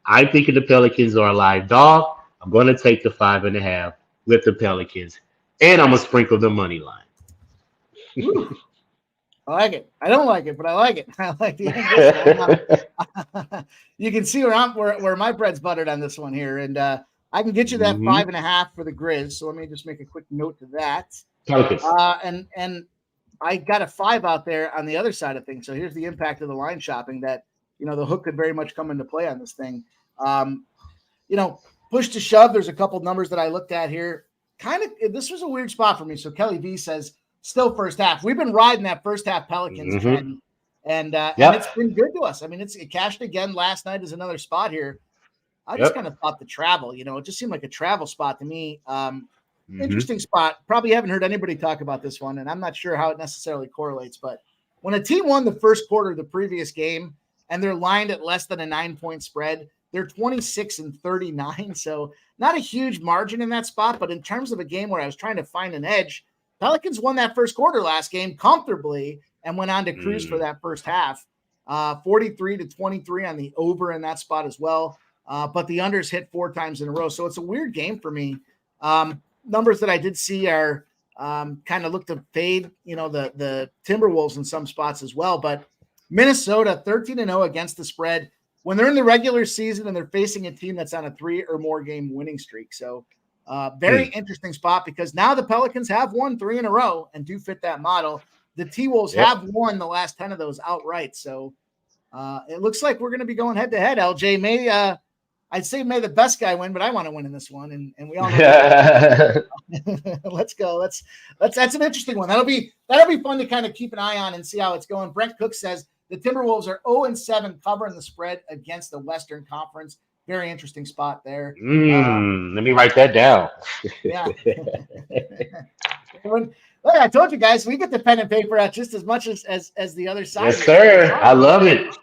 I'm thinking the Pelicans are a live dog. I'm going to take the 5.5 with the Pelicans, and I'm going to sprinkle the money line. I like it. I don't like it, but I like it. I like the You can see where my bread's buttered on this one here, and I can get you that 5.5 for the Grizz. So let me just make a quick note to that. Pelicans. And I got a 5 out there on the other side of things. So here's the impact of the line shopping that, the hook could very much come into play on this thing. Push to shove. There's a couple numbers that I looked at here. This was a weird spot for me. So Kelly V says still first half. We've been riding that first half Pelicans trend, and it's been good to us. I mean, it cashed again last night as another spot here. I just kind of thought the travel, it just seemed like a travel spot to me. Interesting spot. Probably haven't heard anybody talk about this one, and I'm not sure how it necessarily correlates, but when a team won the first quarter of the previous game and they're lined at less than a 9-point spread, they're 26-39. So not a huge margin in that spot, but in terms of a game where I was trying to find an edge, Pelicans won that first quarter last game comfortably and went on to cruise for that first half, 43-23 on the over in that spot as well. But the unders hit 4 times in a row. So it's a weird game for me. Numbers that I did see are kind of look to fade, the Timberwolves in some spots as well. But Minnesota 13-0 against the spread when they're in the regular season and they're facing a team that's on a 3 or more game winning streak. So very interesting spot because now the Pelicans have won 3 in a row and do fit that model. The T-Wolves have won the last 10 of those outright. So It looks like we're going to be going head to head. LJ, I'd say may the best guy win, but I want to win in this one, and we all know. Let's go. That's an interesting one. That'll be fun to kind of keep an eye on and see how it's going. Brent Cook says the Timberwolves are 0-7 covering the spread against the Western Conference. Very interesting spot there. Let me write that down. Yeah. I told you guys, we get the pen and paper out just as much as the other side. Yes, sir. I love it.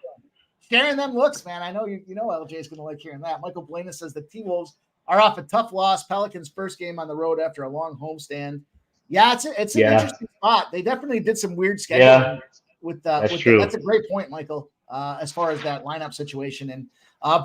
Sharing them looks, man. I know you know LJ is going to like hearing that. Michael Blaina says the T-Wolves are off a tough loss. Pelicans' first game on the road after a long homestand. Yeah, it's an interesting spot. They definitely did some weird scheduling with true. That's a great point, Michael, as far as that lineup situation. And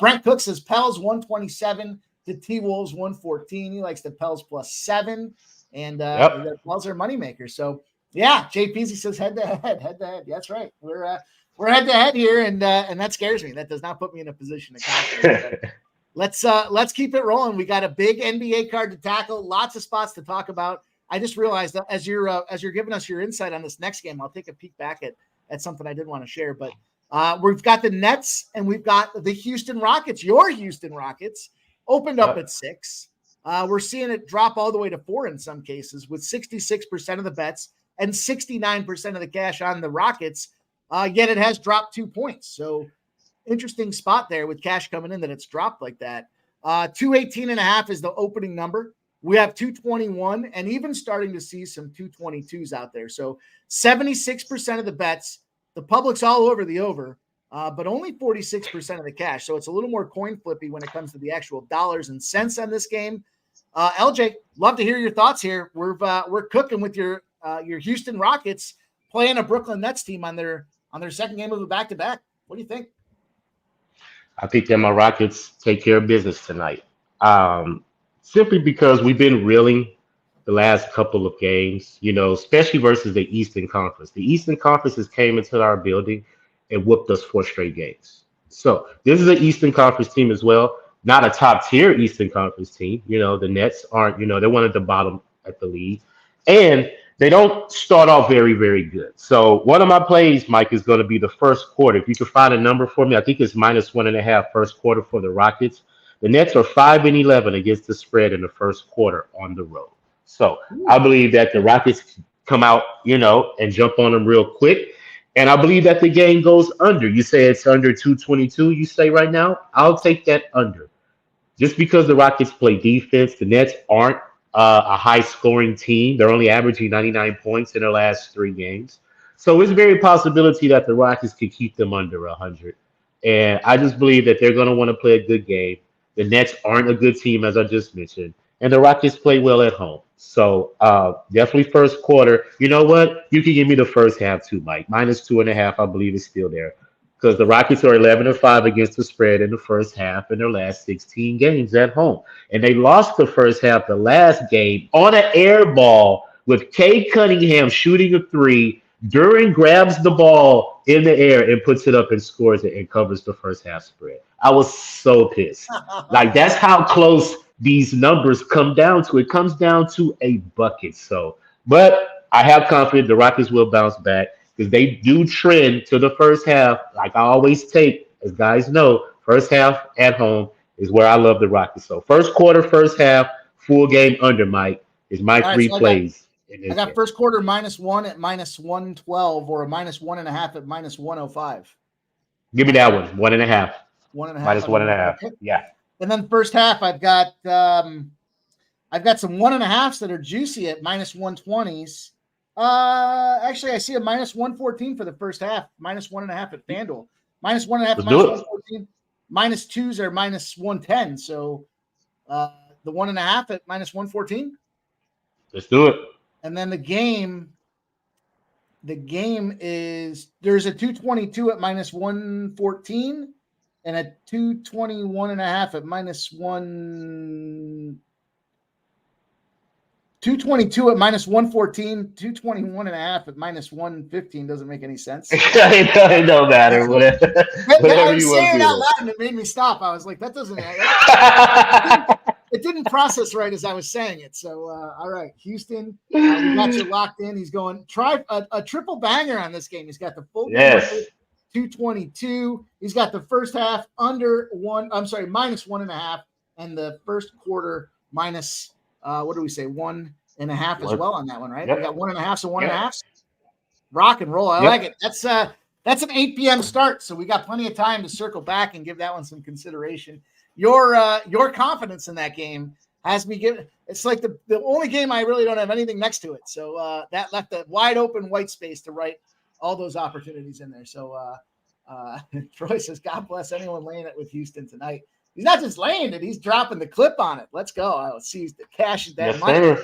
Brent Cook says Pels 127 to T-Wolves 114. He likes the Pels +7, and the Pels are moneymakers. So yeah, JPZ says head to head. That's right. We're head to head here, and that scares me. That does not put me in a position to comment. Let's keep it rolling. We got a big NBA card to tackle, lots of spots to talk about. I just realized that as you're giving us your insight on this next game, I'll take a peek back at something I did want to share. But we've got the Nets and we've got the Houston Rockets. Your Houston Rockets opened up at 6. We're seeing it drop all the way to 4 in some cases, with 66% of the bets and 69% of the cash on the Rockets. Yet it has dropped 2 points. So interesting spot there with cash coming in that it's dropped like that. 218.5 is the opening number. We have 221 and even starting to see some 222s out there. So 76% of the bets, the public's all over the over, but only 46% of the cash. So it's a little more coin flippy when it comes to the actual dollars and cents on this game. LJ, love to hear your thoughts here. We're cooking with your Houston Rockets playing a Brooklyn Nets team on their second game of a back-to-back. What do you think? I think that my Rockets take care of business tonight. Simply because we've been reeling the last couple of games, especially versus the Eastern Conference. The Eastern Conference has came into our building and whooped us 4 straight games. So this is an Eastern Conference team as well, not a top-tier Eastern Conference team. The Nets aren't, they're one of the bottom at the league. And they don't start off very, very good. So one of my plays, Mike, is going to be the first quarter. If you could find a number for me, I think it's -1.5 first quarter for the Rockets. The Nets are 5-11 against the spread in the first quarter on the road. So I believe that the Rockets come out, and jump on them real quick. And I believe that the game goes under. You say it's under 222, you say right now? I'll take that under. Just because the Rockets play defense, the Nets aren't a high-scoring team. They're only averaging 99 points in their last 3 games. So it's a very possibility that the Rockets could keep them under 100. And I just believe that they're going to want to play a good game. The Nets aren't a good team, as I just mentioned. And the Rockets play well at home. So definitely first quarter. You know what? You can give me the first half too, Mike. -2.5, I believe, is still there. Because the Rockets are 11-5 against the spread in the first half in their last 16 games at home. And they lost the first half, the last game, on an air ball with Kay Cunningham shooting a 3. Duran grabs the ball in the air and puts it up and scores it and covers the first half spread. I was so pissed. That's how close these numbers come down to. It comes down to a bucket. So, but I have confidence the Rockets will bounce back because they do trend to the first half. Like I always take, as guys know, first half at home is where I love the Rockets. So first quarter, first half, full game under, Mike, is my 3 plays. I got first quarter -1 at -112 or a -1.5 at -105. Give me that one. 1.5. 1.5. -1.5. Okay. Yeah. And then first half, I've got some 1.5s that are juicy at -120s. Actually, I see a -114 for the first half, -1.5 at FanDuel, -1.5 at -114. -2s are -110. So the 1.5 at -114. Let's do it. And then the game is there's a 222 at -114 and a 221.5 at -1. 222 at -114, 221.5 at -115 doesn't make any sense. It don't matter. Whatever I was you saying want it to out do. loud and it made me stop. I was like, that doesn't. It didn't process right as I was saying it. So, all right, Houston, we got you locked in. He's going try a triple banger on this game. He's got the full game, 222. He's got the first half minus 1.5, and the first quarter minus, what do we say, 1.5 as well on that one, right? Yep. We got 1.5, so 1.5. Yep. Rock and roll. I Yep. like it. That's an 8 p.m. start, so we got plenty of time to circle back and give that one some consideration. Your confidence in that game has me given. It's like the only game I really don't have anything next to it, so that left a wide open white space to write all those opportunities in there. So Troy says, God bless anyone laying it with Houston tonight. He's not just laying it, he's dropping the clip on it. Let's go. Let's see the cash is that money.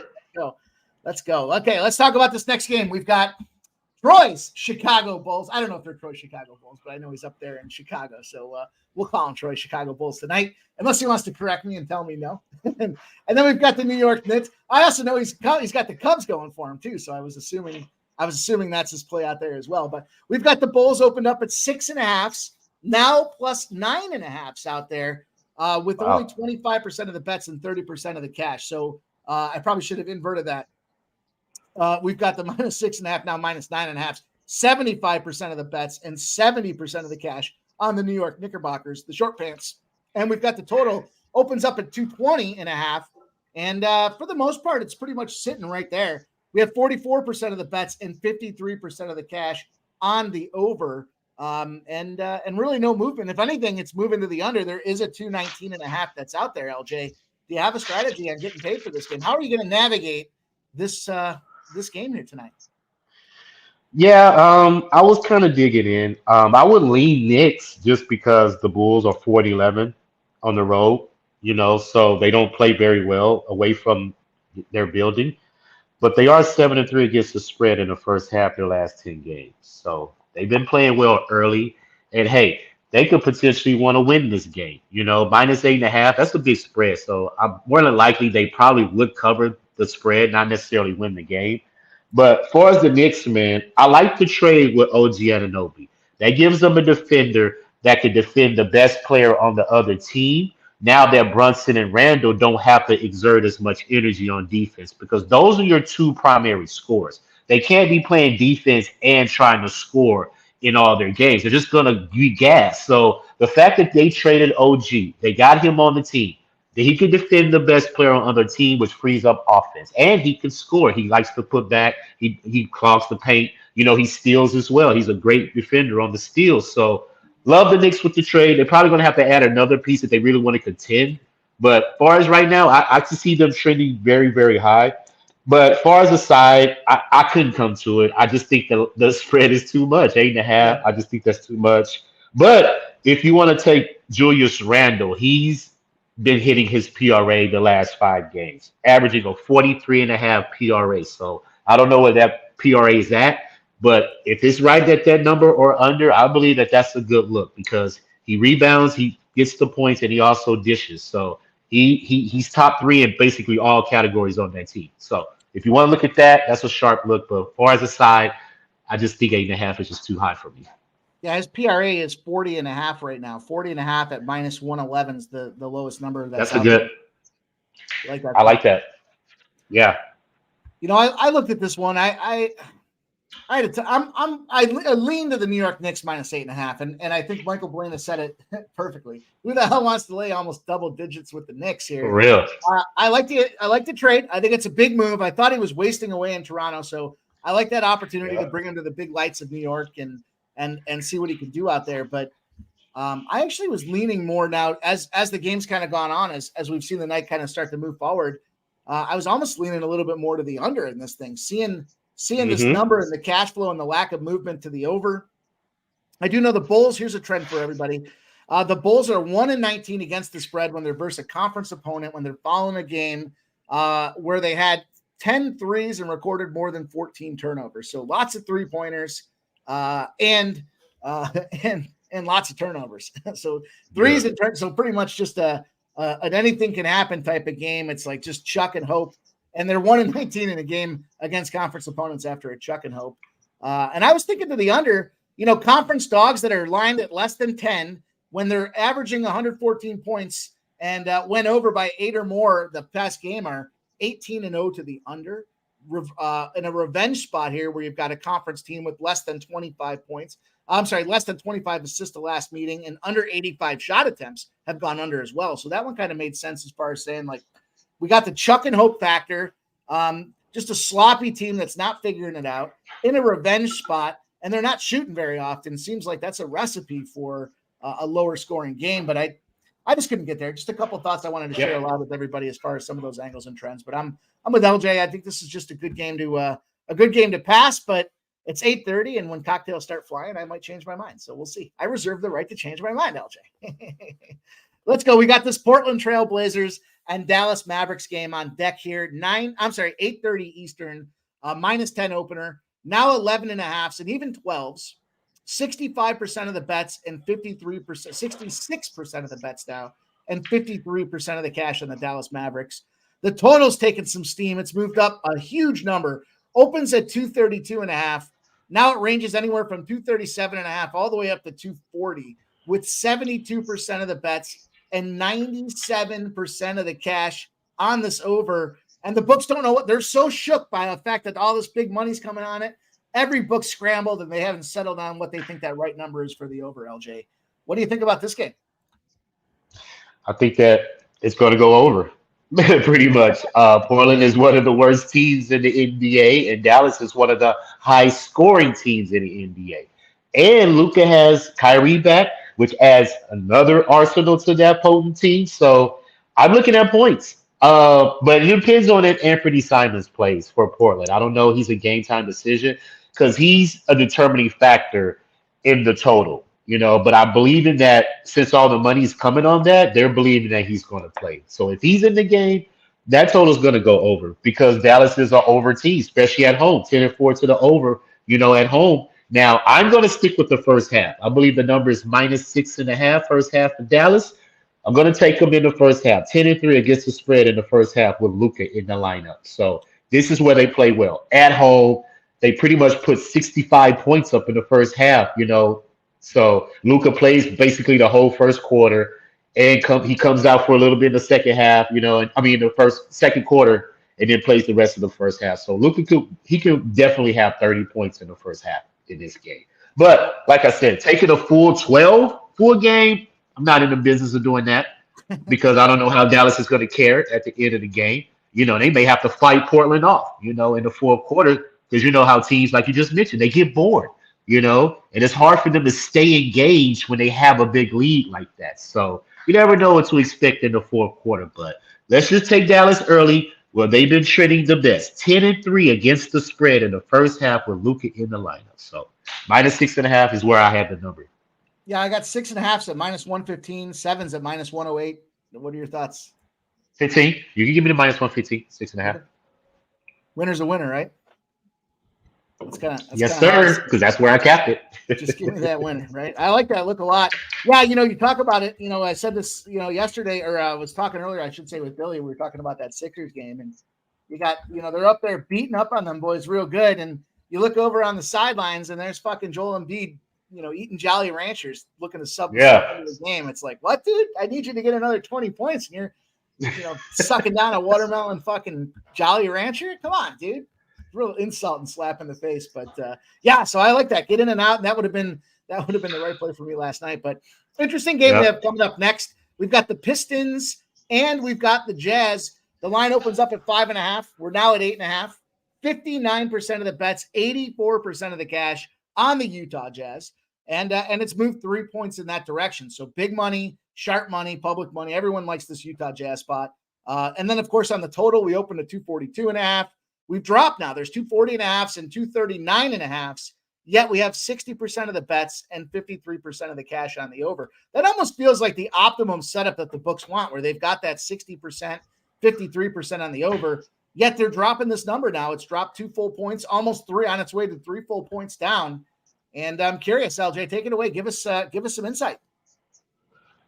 Let's go. Okay, let's talk about this next game. We've got Troy's Chicago Bulls. I don't know if they're Troy's Chicago Bulls, but I know he's up there in Chicago. So we'll call him Troy's Chicago Bulls tonight, unless he wants to correct me and tell me no. And then we've got the New York Knicks. I also know he's got the Cubs going for him too. So I was assuming that's his play out there as well. But we've got the Bulls opened up at 6.5, now plus 9.5 out there with only 25% of the bets and 30% of the cash. So I probably should have inverted that. We've got the minus 6.5, now minus 9.5, 75% of the bets and 70% of the cash on the New York Knickerbockers, the short pants. And we've got the total opens up at 220.5. And for the most part, it's pretty much sitting right there. We have 44% of the bets and 53% of the cash on the over. And really no movement. If anything, it's moving to the under. There is a 219.5 that's out there, LJ. Do you have a strategy on getting paid for this game? How are you going to navigate this game here tonight? Yeah, I was kind of digging in. I would lean Knicks just because the Bulls are 40-11 on the road, so they don't play very well away from their building. But they are 7-3 against the spread in the first half of their last 10 games. So they've been playing well early. And hey, they could potentially want to win this game. Minus 8.5, that's a big spread. So I'm more than likely they probably would cover the spread, not necessarily win the game. But as far as the Knicks, man, I like to trade with OG Anunoby. That gives them a defender that can defend the best player on the other team. Now that Brunson and Randall don't have to exert as much energy on defense, because those are your two primary scorers. They can't be playing defense and trying to score in all their games. They're just going to be gassed. So the fact that they traded OG, they got him on the team, that he can defend the best player on other team, which frees up offense. And he can score. He likes to put back. He clogs the paint. He steals as well. He's a great defender on the steals. So love the Knicks with the trade. They're probably going to have to add another piece if they really want to contend. But as far as right now, I can see them trending very, very high. But as far as the side, I couldn't come to it. I just think the spread is too much. 8.5. I just think that's too much. But if you want to take Julius Randle, he's been hitting his PRA the last 5 games, averaging a 43.5 PRA. So I don't know where that PRA is at. But if it's right at that number or under, I believe that that's a good look because he rebounds, he gets the points, and he also dishes. So he's top 3 in basically all categories on that team. So if you want to look at that, that's a sharp look. But as far as the side, I just think 8.5 is just too high for me. Yeah, his PRA is 40.5 right now. 40.5 at minus 111 is the lowest number. That's a good. Like that. I like that. Yeah. I looked at this one. I lean to the New York Knicks minus 8.5, and I think Michael Blaine has said it perfectly. Who the hell wants to lay almost double digits with the Knicks here? For real. I like the trade. I think it's a big move. I thought he was wasting away in Toronto, so I like that opportunity to bring him to the big lights of New York and see what he can do out there. But I actually was leaning more now as the game's kind of gone on, as we've seen the night kind of start to move forward. I was almost leaning a little bit more to the under in this thing, seeing this number and the cash flow and the lack of movement to the over. I do know the Bulls. Here's a trend for everybody. The Bulls are 1-19 against the spread when they're versus a conference opponent, when they're following a game where they had 10 threes and recorded more than 14 turnovers. So lots of 3-pointers and lots of turnovers. So threes and turns. So pretty much just an anything can happen type of game. It's like just chuck and hope. And they're 1-19 in a game against conference opponents after a chuck and hope. And I was thinking to the under, conference dogs that are lined at less than 10 when they're averaging 114 points and went over by 8 or more the past game are 18-0 to the under. in a revenge spot here where you've got a conference team with less than 25 points. I'm sorry, less than 25 assists the last meeting, and under 85 shot attempts have gone under as well. So that one kind of made sense as far as saying, like, we got the Chuck and Hope factor, just a sloppy team that's not figuring it out in a revenge spot, and they're not shooting very often. Seems like that's a recipe for a lower scoring game, but I just couldn't get there. Just a couple thoughts I wanted to share aloud with everybody as far as some of those angles and trends. But I'm with LJ. I think this is just a good game to pass, but it's 8:30, and when cocktails start flying, I might change my mind. So we'll see. I reserve the right to change my mind, LJ. Let's go. We got this Portland Trail Blazers and Dallas Mavericks game on deck here. 8:30 Eastern, -10 opener. Now 11.5s and even 12s. 65% of the bets and 66% of the bets now, and 53% of the cash on the Dallas Mavericks. The total's taken some steam. It's moved up a huge number. Opens at 232.5. Now it ranges anywhere from 237.5 all the way up to 240, with 72% of the bets and 97% of the cash on this over. And the books don't know what they're so shook by the fact that all this big money's coming on it. Every book scrambled and they haven't settled on what they think that right number is for the over, LJ. What do you think about this game? I think that it's going to go over pretty much. Portland is one of the worst teams in the NBA, and Dallas is one of the high scoring teams in the NBA. And Luka has Kyrie back, which adds another arsenal to that potent team. So I'm looking at points. But it depends on if Anthony Simons plays for Portland. I don't know. He's a game time decision because he's a determining factor in the total, but I believe in that since all the money's coming on that, they're believing that he's going to play. So if he's in the game, that total is going to go over because Dallas is an over team, especially at home, 10-4 to the over, at home. Now, I'm going to stick with the first half. I believe the number is -6.5 first half for Dallas. I'm going to take them in the first half, 10-3 against the spread in the first half with Luka in the lineup. So this is where they play well. At home, they pretty much put 65 points up in the first half, So Luka plays basically the whole first quarter, and he comes out for a little bit in the second half, the second quarter, and then plays the rest of the first half. So Luka could definitely have 30 points in the first half in this game. But like I said, taking a full 12 full game, I'm not in the business of doing that because I don't know how Dallas is going to care at the end of the game. They may have to fight Portland off, in the fourth quarter because you know how teams, like you just mentioned, they get bored, and it's hard for them to stay engaged when they have a big lead like that. So you never know what to expect in the fourth quarter. But let's just take Dallas early. Well, they've been trending the best, 10-3 against the spread in the first half with Luka in the lineup. So -6.5 is where I have the number. Yeah, I got 6.5s at -115, 7s at -108. What are your thoughts? 15. You can give me the -115, 6.5. Winner's a winner, right? Yes, sir, because that's where I capped it. Just give me that winner, right? I like that look a lot. Yeah, you talk about it. I said this, yesterday, or I was talking earlier, I should say, with Billy. We were talking about that Sixers game, and you got, they're up there beating up on them boys real good, and you look over on the sidelines, and there's fucking Joel Embiid, eating Jolly Ranchers, looking to sub the game. It's like, what, dude? I need you to get another 20 points, and you're, sucking down a watermelon fucking Jolly Rancher. Come on, dude. Real insult and slap in the face, but yeah. So I like that. Get in and out. And that would have been the right play for me last night. But interesting game we have coming up next. We've got the Pistons and we've got the Jazz. The line opens up at 5.5. We're now at 8.5. 59% of the bets, 84% of the cash on the Utah Jazz, and it's moved 3 points in that direction. So big money, sharp money, public money. Everyone likes this Utah Jazz spot. And then of course on the total, we opened at 242.5. We've dropped now. There's 240.5s and 239.5s. Yet we have 60% of the bets and 53% of the cash on the over. That almost feels like the optimum setup that the books want, where they've got that 60%, 53% on the over. Yet they're dropping this number now. It's dropped 2 full points, almost 3 on its way to 3 full points down. And I'm curious, LJ, take it away. Give us some insight.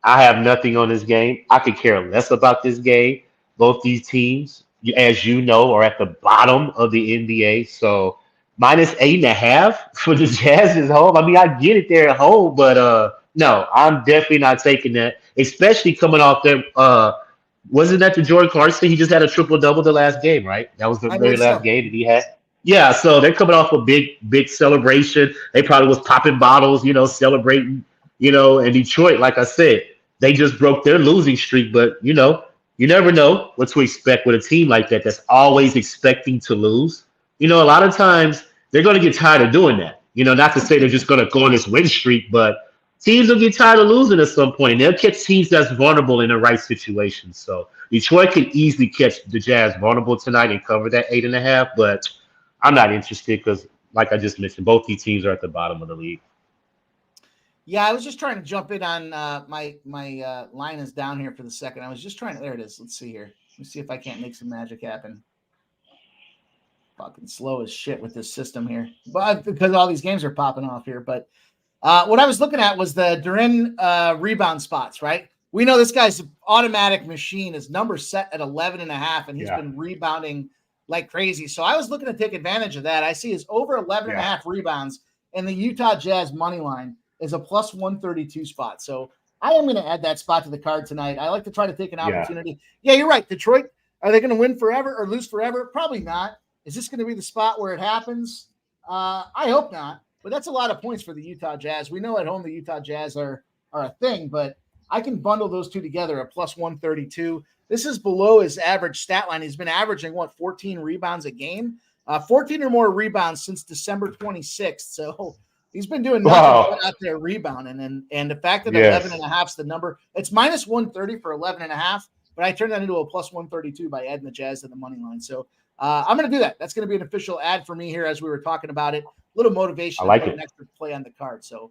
I have nothing on this game. I could care less about this game. Both these teams, as you know, are at the bottom of the NBA. So -8.5 for the Jazz is home. I mean, I get it there at home, but no, I'm definitely not taking that, especially coming off Wasn't that the Jordan Clarkson? He just had a triple double the last game, right? That was the I very believe last so. game that he had. Yeah, so they're coming off a big celebration. They probably was popping bottles, celebrating, and Detroit, like I said, they just broke their losing streak. But you never know what to expect with a team like that that's always expecting to lose. A lot of times they're going to get tired of doing that. Not to say they're just going to go on this win streak, but teams will get tired of losing at some point, and they'll catch teams that's vulnerable in the right situation. So Detroit could easily catch the Jazz vulnerable tonight and cover that 8.5. But I'm not interested because, like I just mentioned, both these teams are at the bottom of the league. Yeah, I was just trying to jump in on my line is down here for the second. I was just trying to. There it is. Let's see here. Let's see if I can't make some magic happen. Fucking slow as shit with this system here, but because all these games are popping off here. But what I was looking at was the Duren rebound spots. Right, we know this guy's automatic machine. His number set at 11.5, and he's been rebounding like crazy. So I was looking to take advantage of that. I see his over 11.5 rebounds, and the Utah Jazz money line is a plus 132 spot. So I am going to add that spot to the card tonight. I like to try to take an opportunity. Yeah, you're right. Detroit, are they going to win forever or lose forever? Probably not. Is this going to be the spot where it happens? I hope not. But that's a lot of points for the Utah Jazz. We know at home the Utah Jazz are a thing, but I can bundle those two together at plus 132. This is below his average stat line. He's been averaging, 14 rebounds a game? 14 or more rebounds since December 26th. So he's been doing nothing but out there rebounding. And the fact that 11.5 is the number, it's minus 130 for 11.5, but I turned that into a plus 132 by adding the Jazz to the money line. So I'm going to do that. That's going to be an official ad for me here as we were talking about it. A little motivation. I like to put an extra play on the card. So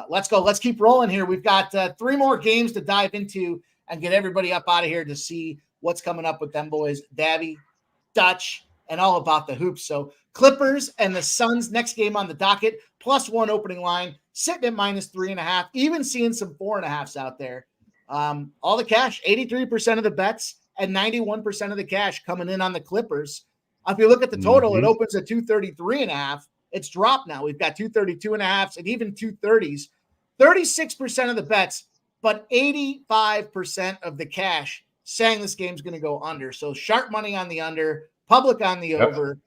let's go. Let's keep rolling here. We've got 3 more games to dive into and get everybody up out of here to see what's coming up with them boys, Davey, Dutch, and all about the hoops. So Clippers and the Suns, next game on the docket, plus 1 opening line, sitting at minus 3.5, even seeing some 4.5s out there. All the cash, 83% of the bets and 91% of the cash coming in on the Clippers. If you look at the total, it opens at 233.5. It's dropped now. We've got 232.5s and even 230s. 36% of the bets, but 85% of the cash saying this game's going to go under. So sharp money on the under, public on the over,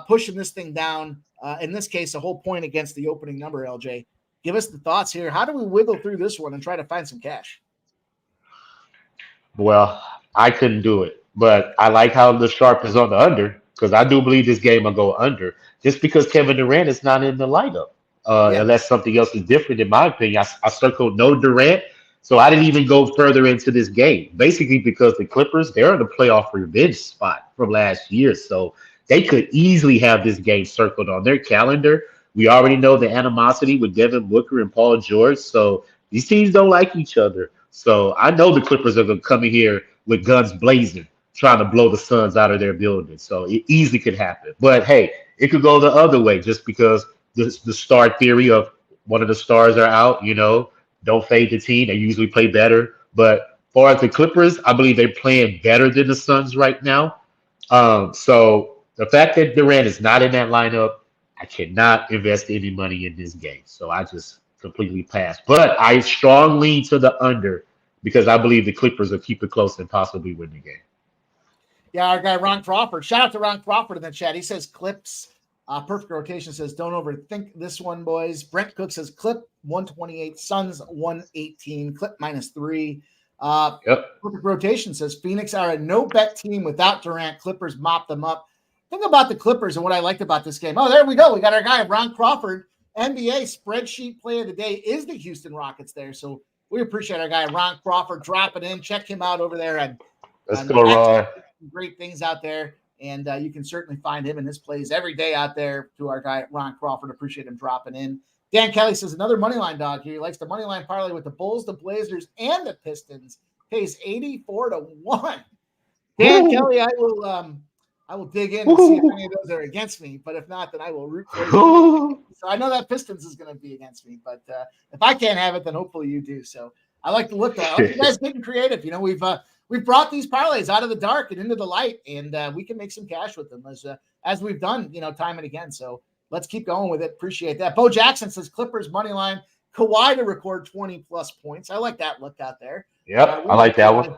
pushing this thing down. In this case, a whole point against the opening number, LJ. Give us the thoughts here. How do we wiggle through this one and try to find some cash? Well, I couldn't do it, but I like how the sharp is on the under because I do believe this game will go under just because Kevin Durant is not in the lineup. Unless something else is different, in my opinion. I circled no Durant, so I didn't even go further into this game. Basically, because the Clippers, they're in the playoff revenge spot from last year, so they could easily have this game circled on their calendar. We already know the animosity with Devin Booker and Paul George, so these teams don't like each other. So I know the Clippers are going to come in here with guns blazing, trying to blow the Suns out of their building. So it easily could happen. But, hey, it could go the other way just because the star theory of one of the stars are out, don't fade the team. They usually play better. But as far as the Clippers, I believe they're playing better than the Suns right now. So the fact that Durant is not in that lineup, I cannot invest any money in this game. So I just completely pass. But I strongly lean to the under because I believe the Clippers will keep it close and possibly win the game. Yeah, our guy Ron Crawford. Shout out to Ron Crawford in the chat. He says Clips. Perfect Rotation says don't overthink this one, boys. Brent Cook says Clip 128, Suns 118, Clip -3. Perfect Rotation says Phoenix are a no-bet team without Durant. Clippers mop them up. Think about the Clippers and what I liked about this game. Oh, there we go. We got our guy Ron Crawford. NBA spreadsheet play of the day is the Houston Rockets there. So we appreciate our guy Ron Crawford dropping in. Check him out over there. And let's go, Ron. Great things out there. And you can certainly find him in his plays every day out there to our guy Ron Crawford. Appreciate him dropping in. Dan Kelly says another moneyline dog here. He likes the moneyline parlay with the Bulls, the Blazers, and the Pistons. Pays 84-1. Dan Kelly, I will dig in and see if any of those are against me. But if not, then I will root for you. So I know that Pistons is going to be against me. But if I can't have it, then hopefully you do. So I like to look at it. You guys getting creative. We've brought these parlays out of the dark and into the light, and we can make some cash with them as we've done, time and again. So let's keep going with it. Appreciate that. Bo Jackson says Clippers money line, Kawhi to record 20+ points. I like that look out there. Yep, I like that one.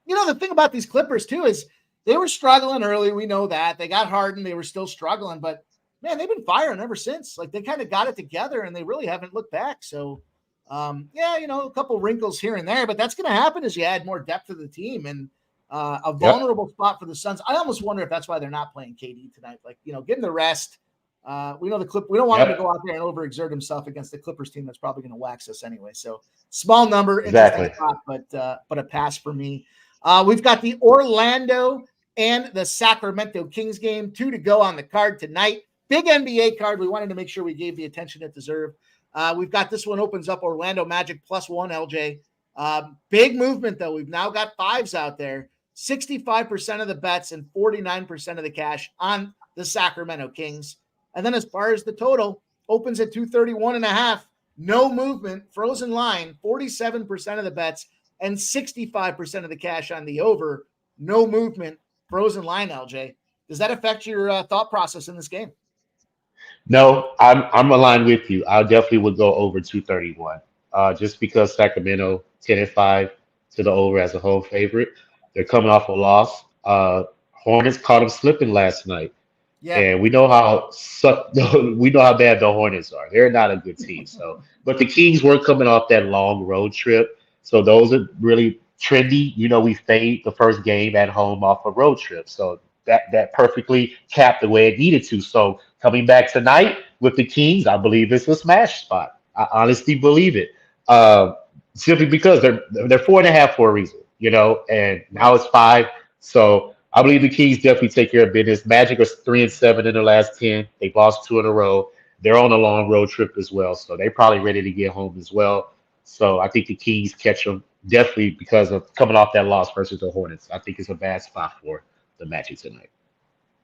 The thing about these Clippers too is they were struggling early. We know that they got Harden. They were still struggling, but man, they've been firing ever since. Like they kind of got it together and they really haven't looked back. So a couple wrinkles here and there, but that's going to happen as you add more depth to the team and a vulnerable spot for the Suns. I almost wonder if that's why they're not playing KD tonight. Like, give him the rest. We know we don't want him to go out there and overexert himself against the Clippers team that's probably going to wax us anyway. So small number, exactly. Spot, but a pass for me. We've got the Orlando and the Sacramento Kings game, 2 to go on the card tonight. Big NBA card. We wanted to make sure we gave the attention it deserved. We've got this one opens up Orlando Magic +1, LJ. Big movement, though. We've now got 5s out there. 65% of the bets and 49% of the cash on the Sacramento Kings. And then as far as the total, opens at 231.5. No movement, frozen line, 47% of the bets and 65% of the cash on the over. No movement, frozen line, LJ. Does that affect your thought process in this game? No, I'm aligned with you. I definitely would go over 231. Just because Sacramento 10-5 to the over as a home favorite. They're coming off a loss. Hornets caught them slipping last night. Yeah. And we know how bad the Hornets are. They're not a good team. So, but the Kings were coming off that long road trip. So those are really trendy. We fade the first game at home off a road trip. So that perfectly capped the way it needed to. So coming back tonight with the Kings, I believe it's a smash spot. I honestly believe it. Simply because they're 4.5 for a reason, and now it's 5. So I believe the Kings definitely take care of business. Magic are 3-7 in the last 10. They've lost 2 in a row. They're on a long road trip as well. So they're probably ready to get home as well. So I think the Kings catch them definitely because of coming off that loss versus the Hornets. I think it's a bad spot for the Magic tonight.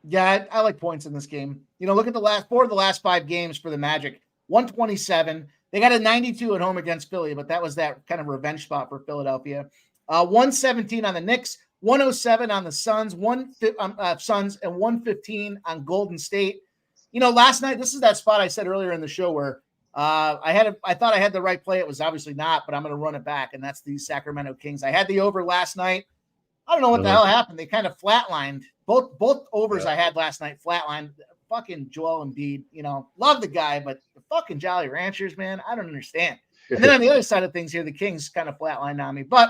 Yeah, I like points in this game. Look at the last 5 games for the Magic. 127. They got a 92 at home against Philly, but that was that kind of revenge spot for Philadelphia. 117 on the Knicks, 107 on the Suns, Suns, and 115 on Golden State. Last night, this is that spot I said earlier in the show where I thought I had the right play. It was obviously not, but I'm going to run it back, and that's the Sacramento Kings. I had the over last night. I don't know what the hell happened. They kind of flatlined. Both overs I had last night flatlined. Fucking Joel Embiid, love the guy, but the fucking Jolly Ranchers, man, I don't understand. And then on the other side of things here, the Kings kind of flatlined on me. But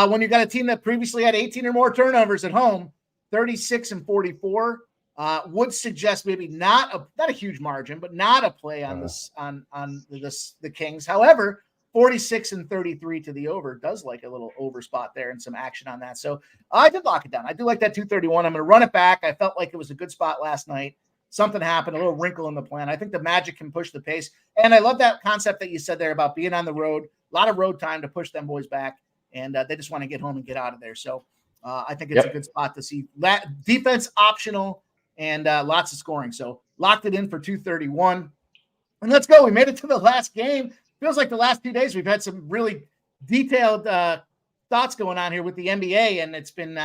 when you got a team that previously had 18 or more turnovers at home, 36-44, would suggest maybe not a huge margin, but not a play on the Kings. However, 46-33 to the over does like a little over spot there and some action on that. So I did lock it down. I do like that 231. I'm going to run it back. I felt like it was a good spot last night. Something happened, a little wrinkle in the plan. I think the Magic can push the pace. And I love that concept that you said there about being on the road, a lot of road time to push them boys back. And they just want to get home and get out of there. So I think it's a good spot to see. Defense optional and lots of scoring. So locked it in for 231. And let's go. We made it to the last game. Feels like the last 2 days we've had some really detailed thoughts going on here with the NBA, and it's given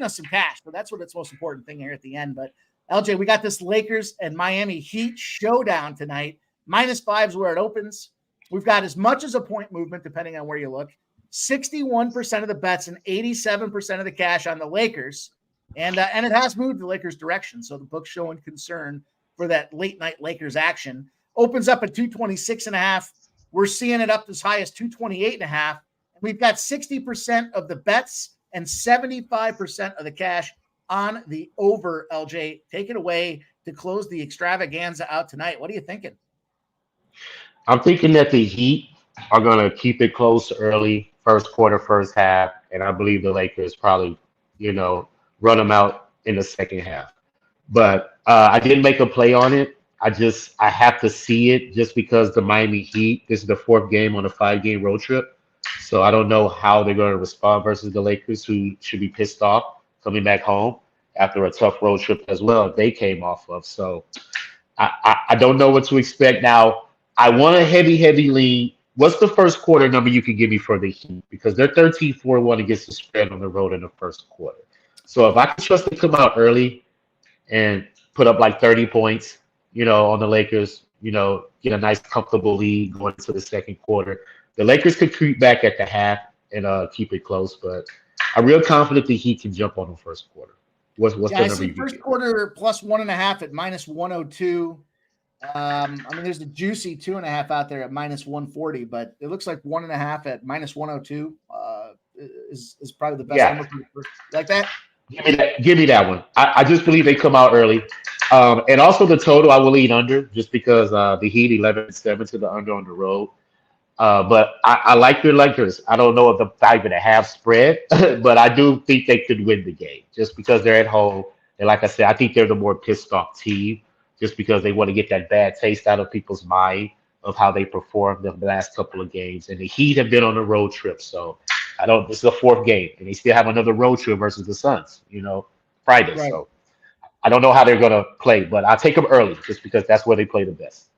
us some cash. So that's what's most important thing here at the end. But LJ, we got this Lakers and Miami Heat showdown tonight. -5 is where it opens. We've got as much as a point movement, depending on where you look. 61% of the bets and 87% of the cash on the Lakers, and it has moved the Lakers' direction. So the book's showing concern for that late night Lakers action. Opens up at 226.5. We're seeing it up as high as 228.5. We've got 60% of the bets and 75% of the cash on the over, LJ. Take it away to close the extravaganza out tonight. What are you thinking? I'm thinking that the Heat are going to keep it close early, first quarter, first half, and I believe the Lakers probably, run them out in the second half. But I didn't make a play on it. I have to see it just because the Miami Heat, this is the 4th game on a 5-game road trip. So I don't know how they're going to respond versus the Lakers, who should be pissed off coming back home after a tough road trip as well they came off of. So I don't know what to expect. Now, I want a heavy lean. What's the first quarter number you can give me for the Heat? Because they're 13-4-1 against the spread on the road in the first quarter. So if I can trust them to come out early and put up like 30 points, on the Lakers, get a nice comfortable lead going into the second quarter. The Lakers could creep back at the half. and keep it close. But I'm real confident the Heat can jump on the first quarter. What's Yeah, the I number see you first get? quarter plus 1.5 at minus 102. I mean, there's a juicy 2.5 out there at minus 140, but it looks like 1.5 at minus 102 is probably the best Yeah, number for the first. You like that? give me that. Give me that one. I just believe they come out early, and also the total I will lean under just because the Heat 11-7 to the under on the road. But I like your Lakers. I don't know if the 5.5 spread, but I do think they could win the game just because they're at home. And like I said, I think they're the more pissed off team just because they want to get that bad taste out of people's mind of how they performed the last couple of games. And the Heat have been on a road trip. So I don't, this is the fourth game, and they still have another road trip versus the Suns, Friday. Right. So I don't know how they're going to play, but I'll take them early just because that's where they play the best.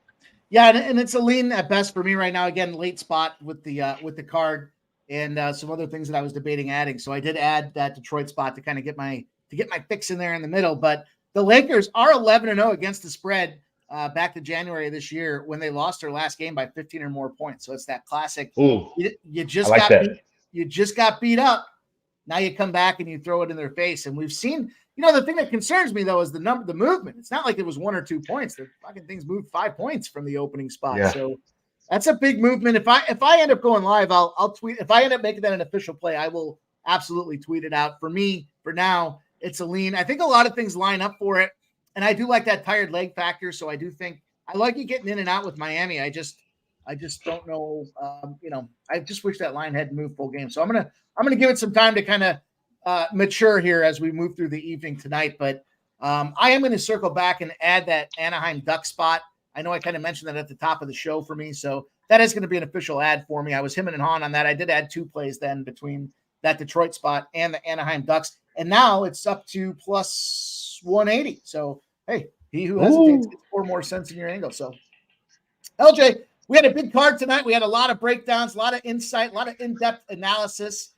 Yeah, and it's a lean at best for me right now. Again, late spot with the card and some other things that I was debating adding. So I did add that Detroit spot to kind of get my fix in there in the middle. But the Lakers are 11-0 against the spread back to January of this year when they lost their last game by 15 or more points. So it's that classic. Ooh, You I just like got that. beat, you just got beat up. Now you come back and you throw it in their face. And we've seen. The thing that concerns me, though, is the movement. It's not like it was 1 or 2 points. The fucking things moved 5 points from the opening spot. Yeah. So that's a big movement. If I end up going live, I'll tweet. If I end up making that an official play, I will absolutely tweet it out. For me, for now, it's a lean. I think a lot of things line up for it. And I do like that tired leg factor. So I do think I like you getting in and out with Miami. I just don't know. I just wish that line had moved full game. So I'm gonna give it some time to kind of mature here as we move through the evening tonight. But I am going to circle back and add that Anaheim Duck spot. I know I kind of mentioned that at the top of the show for me. So that is going to be an official ad for me. I was him and Han on that. I did add 2 plays then between that Detroit spot and the Anaheim Ducks. And now it's up to plus 180. So, hey, he who hesitates gets 4 more cents in your angle. So, LJ, we had a big card tonight. We had a lot of breakdowns, a lot of insight, a lot of in-depth analysis.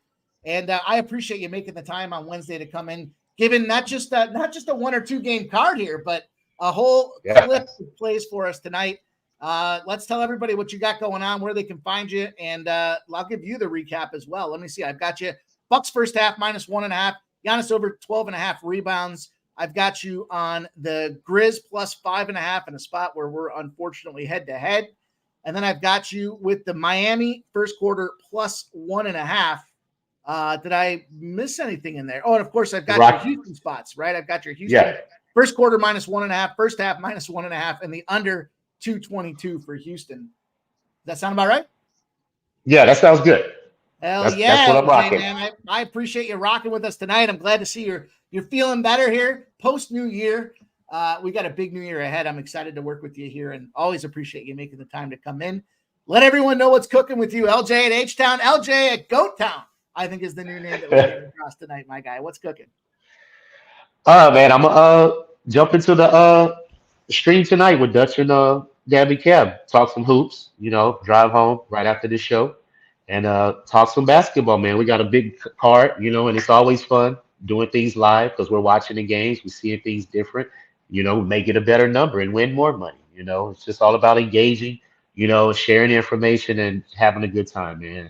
And I appreciate you making the time on Wednesday to come in, given not just a 1 or 2 game card here, but a whole clip of plays for us tonight. Let's tell everybody what you got going on, where they can find you, and I'll give you the recap as well. Let me see. I've got you Bucks first half minus 1.5, Giannis over 12.5 rebounds. I've got you on the Grizz plus 5.5 in a spot where we're unfortunately head to head. And then I've got you with the Miami first quarter plus 1.5. Did I miss anything in there? Oh, and of course I've got your Houston spots, right? I've got your Houston first quarter minus 1.5, first half minus 1.5, and the under 222 for Houston. Does that sound about right? Yeah, that sounds good. That's what I'm rocking. Man. I appreciate you rocking with us tonight. I'm glad to see you're feeling better here post New Year. We got a big new year ahead. I'm excited to work with you here and always appreciate you making the time to come in. Let everyone know what's cooking with you. LJ at H-Town, LJ at Goat Town, I think is the new name that we're getting across tonight, my guy. What's cooking? Man, I'm gonna jump into the stream tonight with Dutch and Gabby Cab. Talk some hoops, drive home right after this show and talk some basketball, man. We got a big card, and it's always fun doing things live because we're watching the games, we're seeing things different, make it a better number and win more money. It's just all about engaging, sharing information and having a good time, man.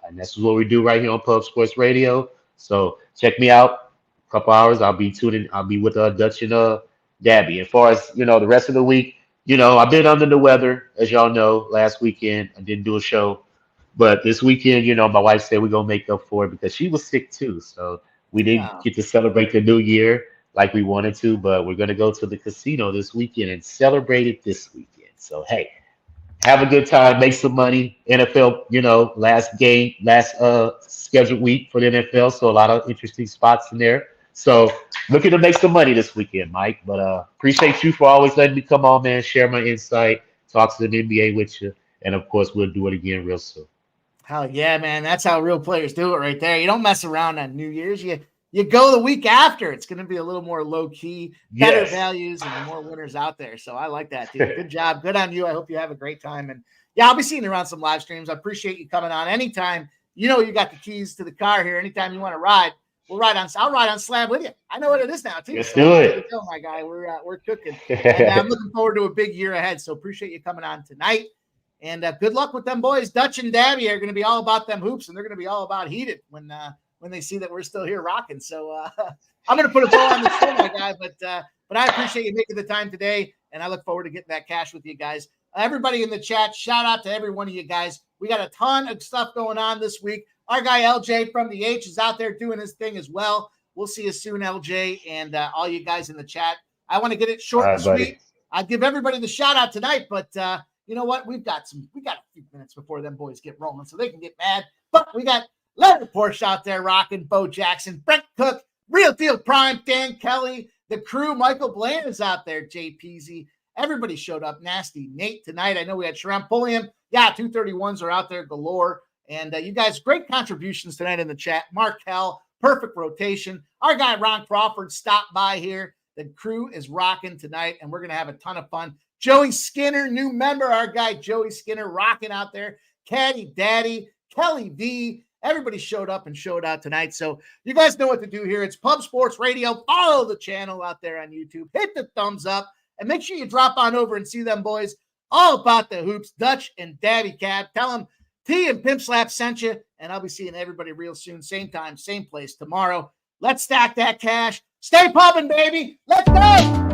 And this is what we do right here on Pub Sports Radio. So check me out. A couple hours, I'll be tuning. I'll be with Dutch and Gabby. As far as the rest of the week, I've been under the weather, as y'all know. Last weekend, I didn't do a show, but this weekend, my wife said we're gonna make up for it because she was sick too. So we didn't get to celebrate the new year like we wanted to, but we're gonna go to the casino this weekend and celebrate it this weekend. So hey, have a good time, make some money. NFL, last scheduled week for the NFL, so a lot of interesting spots in there. So looking to make some money this weekend, Mike. But appreciate you for always letting me come on, man, share my insight, talk to the NBA with you, and of course we'll do it again real soon. Hell yeah, man! That's how real players do it, right there. You don't mess around on New Year's. You go the week after. It's going to be a little more low key, better values, and more winners out there. So I like that, dude. Good job. Good on you. I hope you have a great time. And yeah, I'll be seeing you around some live streams. I appreciate you coming on anytime. You got the keys to the car here. Anytime you want to ride, I'll ride on Slab with you. I know what it is now, too. Let's do it. Go, my guy. We're cooking. And I'm looking forward to a big year ahead. So appreciate you coming on tonight. And good luck with them boys. Dutch and Dabby are going to be all about them hoops, and they're going to be all about heated when they see that we're still here rocking. So I'm going to put a bow on the show, my guy. But I appreciate you making the time today, and I look forward to getting that cash with you guys. Everybody in the chat, shout out to every one of you guys. We got a ton of stuff going on this week. Our guy LJ from the H is out there doing his thing as well. We'll see you soon, LJ, and all you guys in the chat. I want to get it short and sweet. I'll give everybody the shout out tonight, but you know what? We got a few minutes before them boys get rolling, so they can get mad. But we got Leonard Porsche out there rocking, Bo Jackson, Brent Cook, Real Deal Prime, Dan Kelly, the crew, Michael Bland is out there, Jay Peasy. Everybody showed up. Nasty Nate tonight. I know we had Shrimp Pulliam. Yeah, 231s are out there galore. And you guys, great contributions tonight in the chat. Mark Hell, perfect rotation. Our guy Ron Crawford stopped by here. The crew is rocking tonight, and we're going to have a ton of fun. Joey Skinner, new member, our guy Joey Skinner rocking out there. Caddy Daddy, Kelly V. Everybody showed up and showed out tonight. So you guys know what to do here. It's Pub Sports Radio. Follow the channel out there on YouTube. Hit the thumbs up. And make sure you drop on over and see them boys all about the hoops, Dutch and Daddy Cab. Tell them T and Pimp Slap sent you, and I'll be seeing everybody real soon. Same time, same place tomorrow. Let's stack that cash. Stay pumping, baby. Let's go.